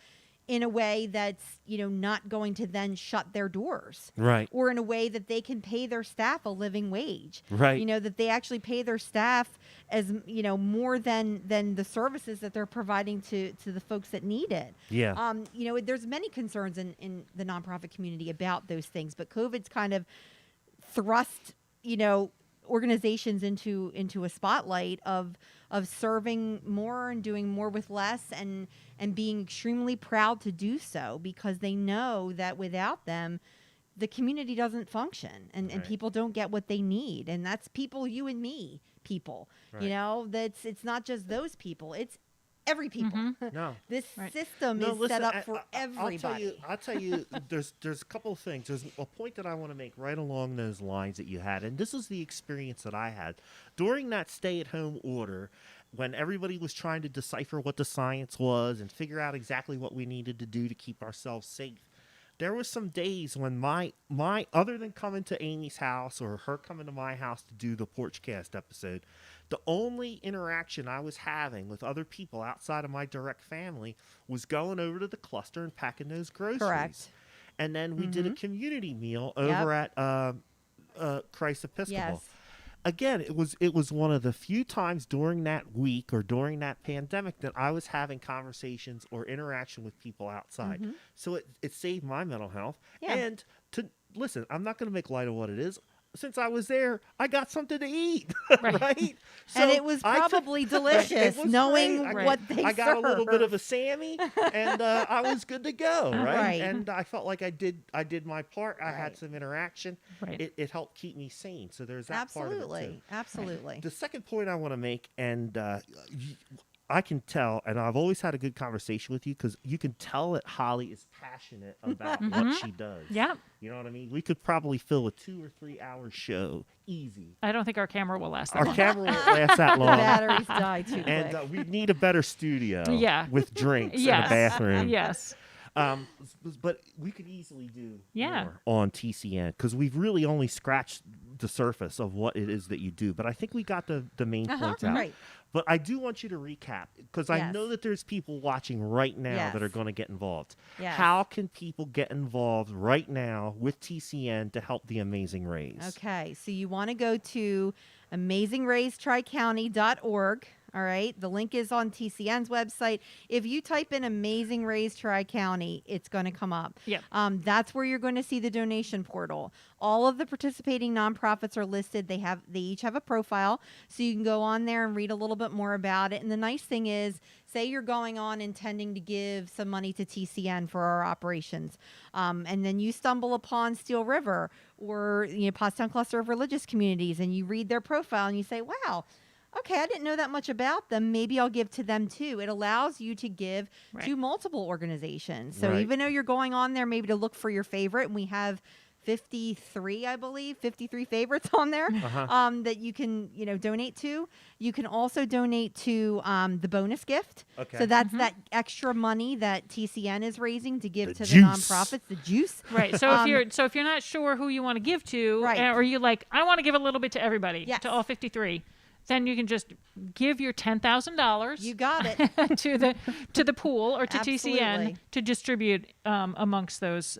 in a way that's, not going to then shut their doors. Right. Or in a way that they can pay their staff a living wage. Right. That they actually pay their staff as, more than the services that they're providing to the folks that need it. Yeah. There's many concerns in the nonprofit community about those things, but COVID's kind of thrust, organizations into a spotlight of serving more and doing more with less and being extremely proud to do so, because they know that without them the community doesn't function and Right. people don't get what they need. And that's people, you and me, people. Right. It's not just those people, it's every people. No. This Right. system No, is listen, set up for everybody. I'll tell you there's a couple of things. There's a point that I want to make right along those lines that you had, and this is the experience that I had during that stay-at-home order, when everybody was trying to decipher what the science was and figure out exactly what we needed to do to keep ourselves safe. There was some days when my other than coming to Amy's house or her coming to my house to do the Porchcast episode, the only interaction I was having with other people outside of my direct family was going over to the cluster and packing those groceries. Correct. And then we did a community meal over Yep. at Christ Episcopal. Yes. Again, it was one of the few times during that week or during that pandemic that I was having conversations or interaction with people outside. So it saved my mental health. Yeah. And to listen, I'm not going to make light of what it is. Since I was there, I got something to eat, Right. right? And So it was I took- probably It delicious was knowing great. what they I got a little bit serve. of a Sammy, and I was good to go, right? Right. And I felt like I did my part. I had Right. some interaction. Right. It helped keep me sane. So there's that part of it too. Absolutely. Absolutely. The second point I want to make, and I can tell, and I've always had a good conversation with you because you can tell that Holly is passionate about what she does. Yeah. You know what I mean? We could probably fill a 2 or 3 hour show easy. I don't think our camera will last that Our long. camera won't last that The long. batteries die too quick. And we need a better studio Yeah. with drinks Yes. and a bathroom. Yes. But we could easily do Yeah. more on TCN because we've really only scratched the surface of what it is that you do. But I think we got the main points out. Right. But I do want you to recap because I Yes. know that there's people watching right now that are Yes. going to get involved. Yes. How can people get involved right now with TCN to help the Amazing Rays? Okay, so you want to go to AmazingRaysTriCounty.org. All right, the link is on TCN's website. If you type in Amazing Rays Tri-County, it's going to come up. Yep. That's where you're going to see the donation portal. All of the participating nonprofits are listed. They each have a profile, so you can go on there and read a little bit more about it. And the nice thing is, say you're going on intending to give some money to TCN for our operations, and then you stumble upon Steel River or Pottstown Cluster of Religious Communities, and you read their profile and you say, wow, okay, I didn't know that much about them. Maybe I'll give to them too. It allows you to give Right. to multiple organizations. So Right. even though you're going on there maybe to look for your favorite, and we have 53, I believe, 53 favorites on there that you can, donate to. You can also donate to the bonus gift. Okay. So that's that extra money that TCN is raising to give The to juice. the nonprofits, the juice. Right. So if you're not sure who you want to give to, Right. or you like, I want to give a little bit to everybody, Yes. to all 53, then you can just give your $10,000 You got it. to the pool or to TCN Absolutely. to distribute amongst those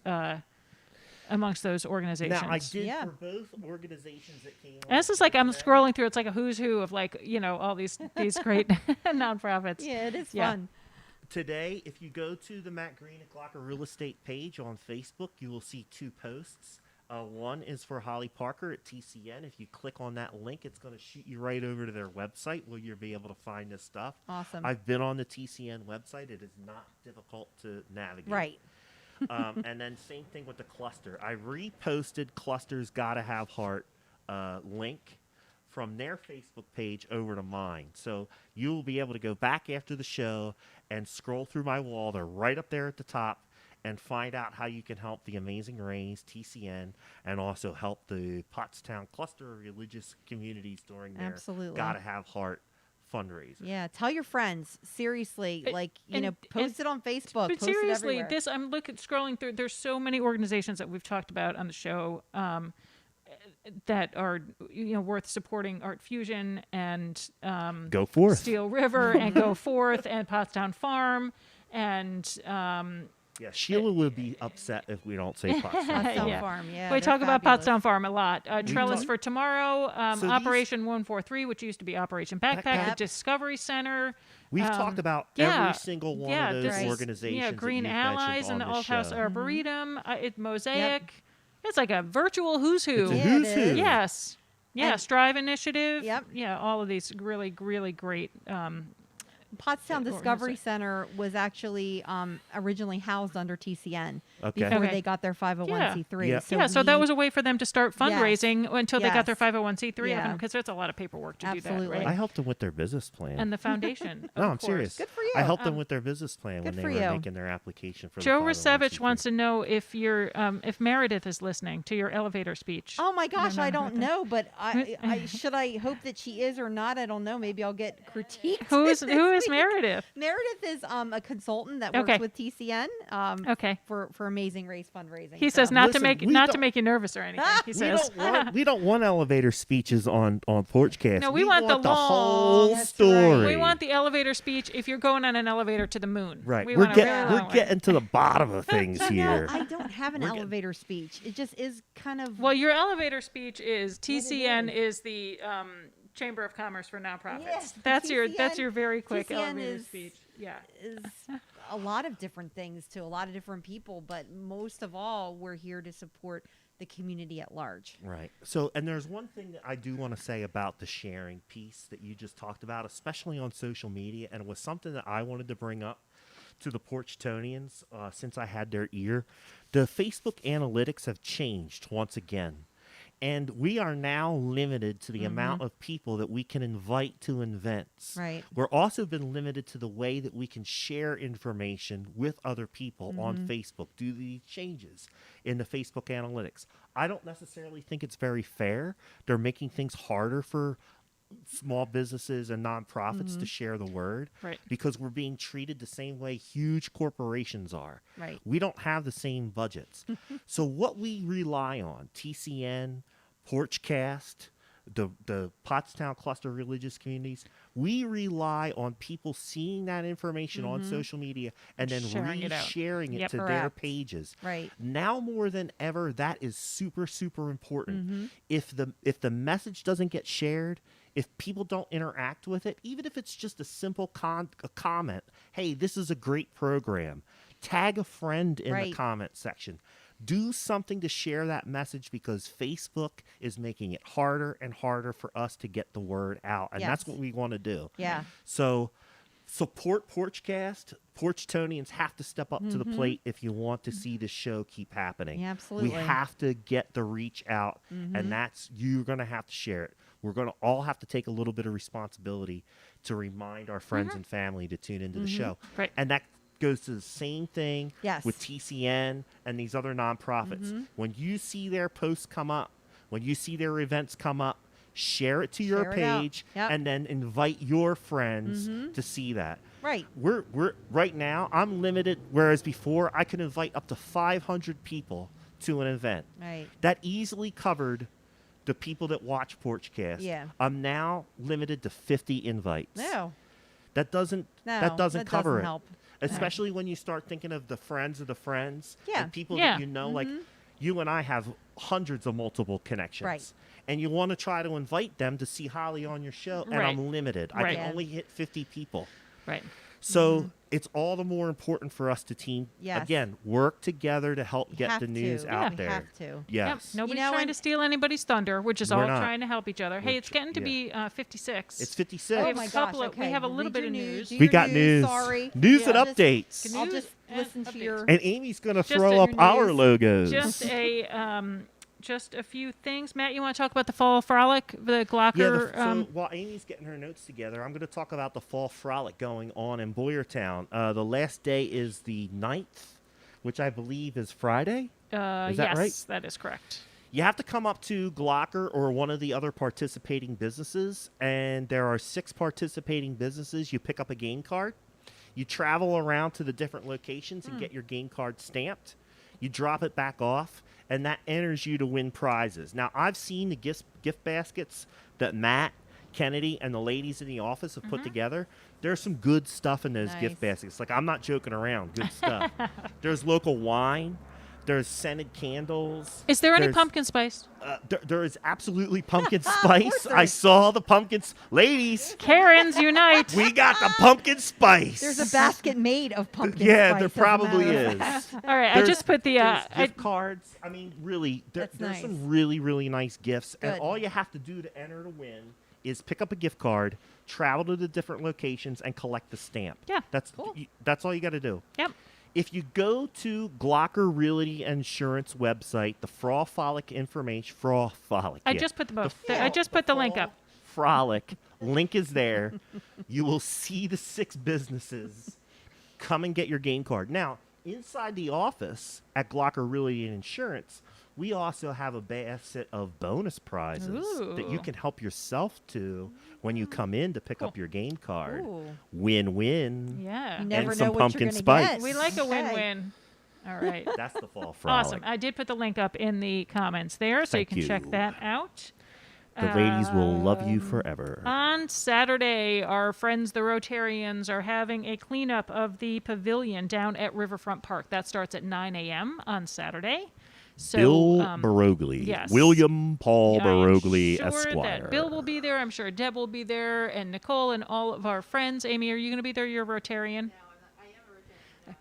organizations. Now, I did Yeah. for both organizations that came And this is like I'm scrolling through. It's like a who's who of all these great nonprofits. Yeah, it is Yeah. fun. Today, if you go to the Matt Green and Glocker Real Estate page on Facebook, you will see 2 posts. One is for Holly Parker at TCN. If you click on that link, it's going to shoot you right over to their website where you'll be able to find this stuff. Awesome. I've been on the TCN website. It is not difficult to navigate. Right. And then same thing with the cluster. I reposted Cluster's Gotta Have Heart link from their Facebook page over to mine. So you'll be able to go back after the show and scroll through my wall. They're right up there at the top and find out how you can help the Amazing Rays, TCN, and also help the Pottstown Cluster of Religious Communities during their Absolutely. Gotta Have Heart fundraiser. Yeah, tell your friends. Seriously, It- like, and- post it on Facebook. But Post seriously, it everywhere. I'm scrolling through. There's so many organizations that we've talked about on the show that are worth supporting. Art Fusion and Go forth. Steel River and Go Forth and Pottstown Farm and Yeah, Sheila would be upset if we don't say Pottstown. Pottstown Yeah. Farm, yeah. we they're talk about fabulous. Pottstown Farm a lot. Trellis talk- for Tomorrow, So these- Operation 143, which used to be Operation Backpack, the Yep. Discovery Center. We've talked about yeah, every single one yeah, of those this is- organizations. Yeah, that Green you've Allies mentioned and the on this Alt House show. Arboretum, Mosaic. It's like a virtual who's who. It's a Yeah, who's it who. is. Yes. Yeah, And- Strive Initiative. Yep. Yeah, all of these really, really great. Pottstown Yeah, Discovery organization. Center was actually originally housed under TCN Okay. before Okay. they got their 501c3. Yeah. So that we- was a way for them to start fundraising until they got their Yes. 501c3, Yeah. because there's a lot of paperwork to do Absolutely. that, I right? helped them with their business plan. And the foundation. no, of I'm course. serious. Good for you. I helped them with their business plan when good they for were you. making their application for Joe the Rasevich 501c3. wants to know if if Meredith is listening to your elevator speech. Oh my gosh, I don't about that. know, but I should I hope that she is or not. I don't know. Maybe I'll get critiqued. Who is this week. Meredith? Meredith is a consultant that works Okay. with TCN Okay. for Amazing Race fundraising. He So- says not Listen, to make we not to don't- make you nervous or anything. He We says. we don't want elevator speeches on Porchcast. No, we want the whole long- That's story. right. We want the elevator speech if you're going on an elevator to the moon. Right. We We're, want a get, really we're long one. getting to the bottom of things No, here. I don't have an We're getting- elevator speech. It just is kind of. Well, your elevator speech is TCN is the Chamber of Commerce for Nonprofits. Yeah, that's TCN your very quick TCN elevator is- speech. Yeah. is a lot of different things to a lot of different people, but most of all, we're here to support the community at large. Right. So, and there's one thing that I do want to say about the sharing piece that you just talked about, especially on social media, and it was something that I wanted to bring up to the Porchtonians since I had their ear. The Facebook analytics have changed once again. And we are now limited to the amount of people that we can invite to events. Right. We're also been limited to the way that we can share information with other people on Facebook due to these changes in the Facebook analytics. I don't necessarily think it's very fair. They're making things harder for small businesses and nonprofits to share the word Right. because we're being treated the same way huge corporations are. Right. We don't have the same budgets. So what we rely on, TCN, Porchcast, the Pottstown Cluster Religious Communities, we rely on people seeing that information on social media and then Sharing it out. resharing it Yep. to their Correct. pages. Right. Now more than ever, that is super, super important. Mm-hmm. If the message doesn't get shared, if people don't interact with it, even if it's just a simple a comment, hey, this is a great program, tag a friend in the Right. comment section. Do something to share that message because Facebook is making it harder and harder for us to get the word out. And that's Yes. what we want to do. Yeah. So support Porchcast. Porchtonians have to step up to the plate if you want to see the show keep happening. Yeah, absolutely. We have to get the reach out, and that's you're going to have to share it. We're going to all have to take a little bit of responsibility to remind our friends and family to tune into the show. Right. And that goes to the same thing Yes. with TCN and these other nonprofits. When you see their posts come up, when you see their events come up, share it to your Share it out. page Yep. and then invite your friends to see that. Right. We're right now I'm limited, whereas before I could invite up to 500 people to an event. Right. That easily covered the people that watch Porchcast. Yeah. I'm now limited to 50 invites. No. That doesn't No. that doesn't that cover doesn't it. help. Especially when you start thinking of the friends of the friends Yeah. and people Yeah. that you know, like you and I have hundreds of multiple connections. Right. And you want to try to invite them to see Holly on your show, and Right. I'm limited. I Right. can Yeah. only hit 50 people. Right. So it's all the more important for us to Yes. again, work together to help You get have the news to. out We there. have to. Yes. Yep. Nobody's know, trying and- to steal anybody's thunder. We're just We're all not. trying to help each other. Hey, We're it's getting to yeah. be 56. It's 56. Oh We have my a couple gosh. of- we Okay. have a little Read bit your of news. news. Do We your got news. Sorry. News and I'll just- updates. I'll News just and listen to updates. your. And Amy's going to Just throw a up our news. logos. Just a few things. Matt, you want to talk about the fall frolic, the Glocker? Yeah, so while Amy's getting her notes together, I'm going to talk about the Fall Frolic going on in Boyertown. The last day is the 9th, which I believe is Friday. Is that yes, right? that is correct. You have to come up to Glocker or one of the other participating businesses, and there are 6 participating businesses. You pick up a game card. You travel around to the different locations and get your game card stamped. You drop it back off, and that enters you to win prizes. Now, I've seen the gift baskets that Matt, Kennedy, and the ladies in the office have put together. There's some good stuff in those Nice. gift baskets. Like, I'm not joking around. Good stuff. There's local wine. There's scented candles. Is there any There's- pumpkin spice? There is absolutely pumpkin spice. I saw the pumpkins. Ladies, Karens unite. we got the pumpkin spice. There's a basket made of pumpkin Yeah, spice, there as a probably matter of is. fact. All right, I There's- just put the there's gift cards. I mean, really, That's there's nice. some really, really nice gifts. And Good. all you have to do to enter to win is pick up a gift card, travel to the different locations, and collect the stamp. Yeah. Cool. That's all you got to do. Yep. If you go to Glocker Realty Insurance website, the frolic information, I just put I just put the link up. Frolic link is there. You will see the 6 businesses. Come and get your game card. Now, inside the office at Glocker Realty Insurance, we also have a basket of bonus prizes that you Ooh. can help yourself to when you come in to pick up your game card. Ooh. Win-win. Yeah. You never And know some what pumpkin you're gonna spice. get. We like a Okay. win-win. All right. That's the fall frolic. Awesome. I did put the link up in the comments there, so Thank you can check you. that out. The ladies will love you Um, forever. On Saturday, our friends the Rotarians are having a cleanup of the pavilion down at Riverfront Park. That starts at 9 a.m. on Saturday. So, Bill um, Barogli. yes. William Paul I am Barogli, sure Esquire. that Bill will be there. I'm sure Deb will be there, and Nicole and all of our friends. Amy, are you going to be there? You're a Rotarian. I am a return.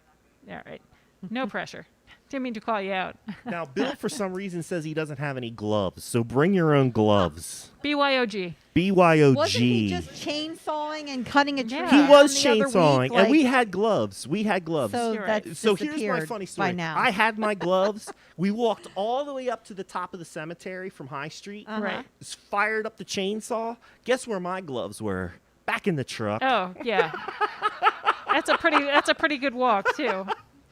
All right. No pressure. Didn't mean to call you out. Now, Bill, for some reason, says he doesn't have any gloves, so bring your own gloves. BYOG. BYOG. Wasn't he just chainsawing and cutting a tree? Yeah. He Yeah. was the other chainsawing, week, and we like- had gloves. We had gloves. So You're right. that's So here's my disappeared funny story. by now. I had my gloves. We walked all the way up to the top of the cemetery from High Street. Uh-huh. Right. Fired up the chainsaw. Guess where my gloves were? Back in the truck. Oh, yeah. That's a pretty good walk, too.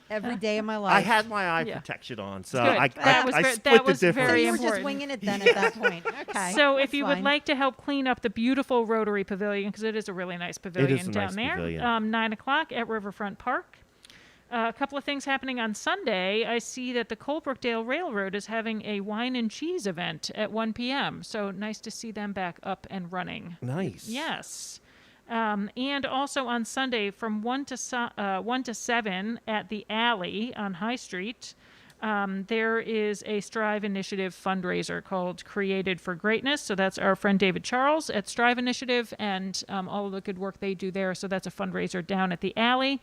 Every day of my life. I had my eye Yeah. protection on, so Good. I That was split that the was difference. so very you were just important. winging it then at that point. Okay. So if that's you would fine. like to help clean up the beautiful Rotary Pavilion, because it is a really nice pavilion a down nice there, pavilion. 9 o'clock at Riverfront Park. A couple of things happening on Sunday. I see that the Colebrookdale Railroad is having a wine and cheese event at 1 p.m. So nice to see them back up and running. Nice. Yes. And also on Sunday from 1 to 7 at the Alley on High Street, there is a Strive Initiative fundraiser called Created for Greatness. So that's our friend David Charles at Strive Initiative and all of the good work they do there. So that's a fundraiser down at the Alley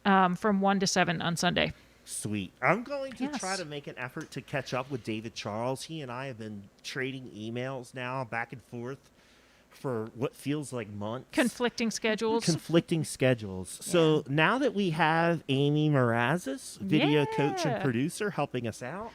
from 1 to 7 on Sunday. Sweet. I'm going to Yes. try to make an effort to catch up with David Charles. He and I have been trading emails now back and forth for what feels like months. Conflicting schedules. Conflicting schedules. So now that we have Amy Morazes, video coach and Yeah. producer, helping us out,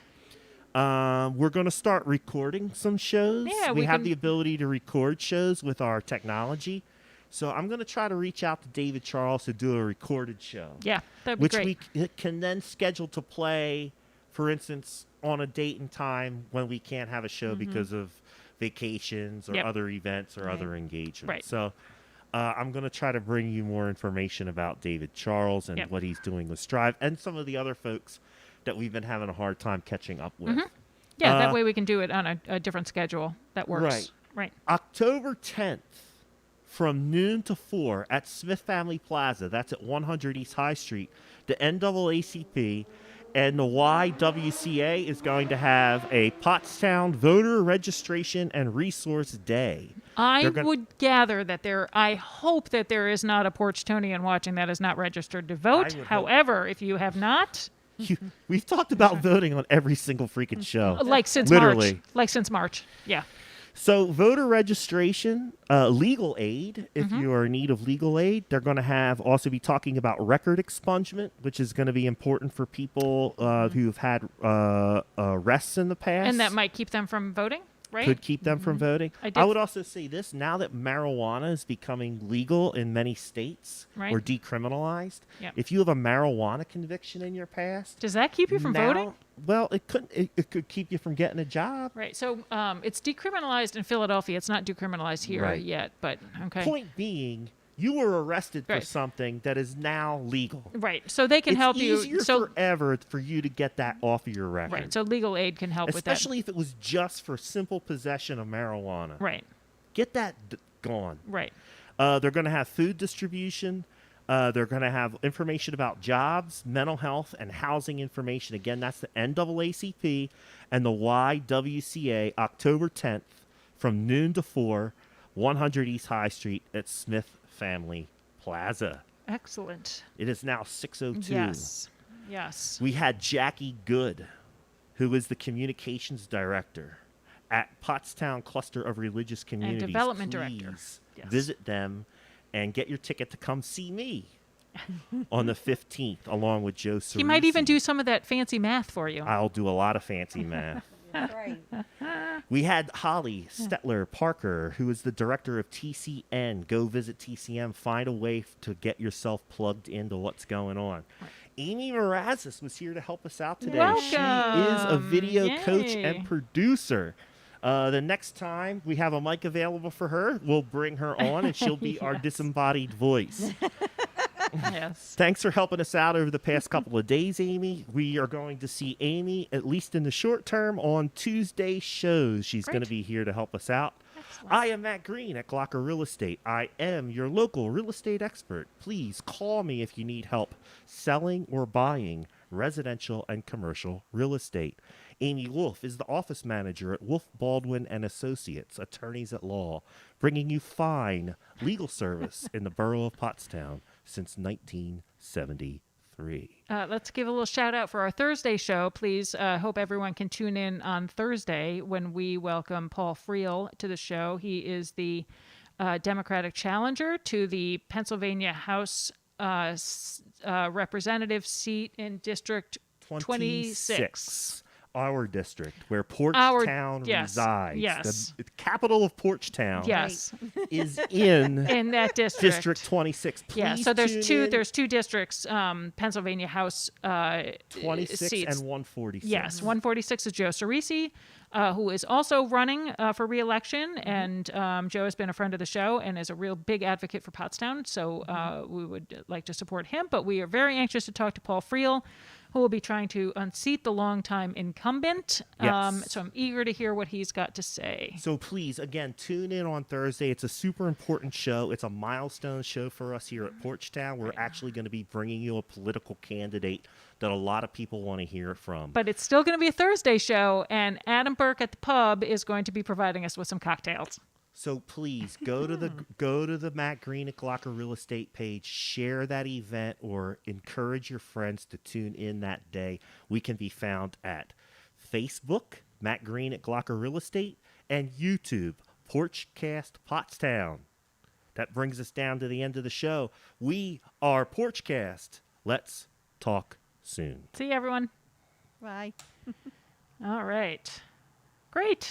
we're going to start recording some shows. Yeah, we we have can- the ability to record shows with our technology. So I'm going to try to reach out to David Charles to do a recorded show. Yeah, that'd be Which great. we can then schedule to play, for instance, on a date and time when we can't have a show because of vacations or Yep. other events or Right. other engagements. Right. So I'm going to try to bring you more information about David Charles and Yep. what he's doing with Strive and some of the other folks that we've been having a hard time catching up with. Yeah, that Uh, way we can do it on a different schedule. That works. Right. Right. October 10th from noon to 4 at Smith Family Plaza. That's at 100 East High Street. The NAACP and the YWCA is going to have a Pottstown Voter Registration and Resource Day. I They're gonna- would gather that I hope that there is not a Porchtonian watching that is not registered to vote. would hope. However, if you have not, We've talked about voting on every single freaking show. like since Literally. March. Like since March. Yeah. So voter registration, legal aid, if Mm-hmm. you are in need of legal aid, they're going to also be talking about record expungement, which is going to be important for people who've had arrests in the past. And that might keep them from voting? Right. could keep them from voting. I did- I would also say this: now that marijuana is becoming legal in many states Right. or decriminalized, Yep. if you have a marijuana conviction in your past, Does that keep you from now- voting? Well, it couldn't. It could keep you from getting a job. Right. So it's decriminalized in Philadelphia. It's not decriminalized here Right. yet, but okay. Point being, you were arrested for Right. something that is now legal. Right. So they can It's help you. easier So forever for you to get that off of your record. right. So legal aid can help with that. Especially if it was just for simple possession of marijuana. Right. Get that gone. Right. They're going to have food distribution. They're going to have information about jobs, mental health, and housing information. Again, that's the NAACP and the YWCA, October 10th from noon to 4, 100 East High Street at Smith Family Plaza. Excellent. It is now 6:02. Yes. Yes. We had Jacqi Good, who is the communications director at Pottstown Cluster of Religious Communities. Development Director. Please Yes. visit them and get your ticket to come see me on the 15th, along with Joe Cerisi. He might even do some of that fancy math for you. I'll do a lot of fancy math. That's right. We had Holly Stetler Parker, who is the director of TCN. Go visit TCM. Find a way to get yourself plugged into what's going on. Amy Morazis was here to help us out today. She is a Welcome. video coach Yay. and producer. The next time we have a mic available for her, we'll bring her on and she'll be our disembodied voice. Yes. Thanks for helping us out over the past couple of days, Amy. We are going to see Amy, at least in the short term, on Tuesday shows. She's going to Great. be here to help us out. Excellent. I am Matt Green at Glocker Real Estate. I am your local real estate expert. Please call me if you need help selling or buying residential and commercial real estate. Amy Wolf is the office manager at Wolf Baldwin and Associates, attorneys at law, bringing you fine legal service in the borough of Pottstown since 1973. Let's give a little shout out for our Thursday show. Please hope everyone can tune in on Thursday when we welcome Paul Friel to the show. He is the Democratic challenger to the Pennsylvania House representative seat in District 26. Our district, where Porchtown yes, resides. yes. The capital of Porchtown Yes, is in in that district. District 26. Please Yeah, so there's tune in. there's two districts, Pennsylvania House 26 seats. and 146. Yes, 146 is Joe Cerisi, who is also running for re-election, and Joe has been a friend of the show and is a real big advocate for Pottstown, so we would like to support him. But we are very anxious to talk to Paul Friel, who will be trying to unseat the longtime incumbent. Yes. So I'm eager to hear what he's got to say. So please, again, tune in on Thursday. It's a super important show. It's a milestone show for us here at Porchtown. We're actually going to be bringing you a political candidate that a lot of people want to hear from. But it's still going to be a Thursday show, and Adam Burke at the pub is going to be providing us with some cocktails. So please go to the Matt Green at Glocker Real Estate page, share that event, or encourage your friends to tune in that day. We can be found at Facebook, Matt Green at Glocker Real Estate, and YouTube, Porchcast Pottstown. That brings us down to the end of the show. We are Porchcast. Let's talk soon. See you, everyone. Bye. All right. Great.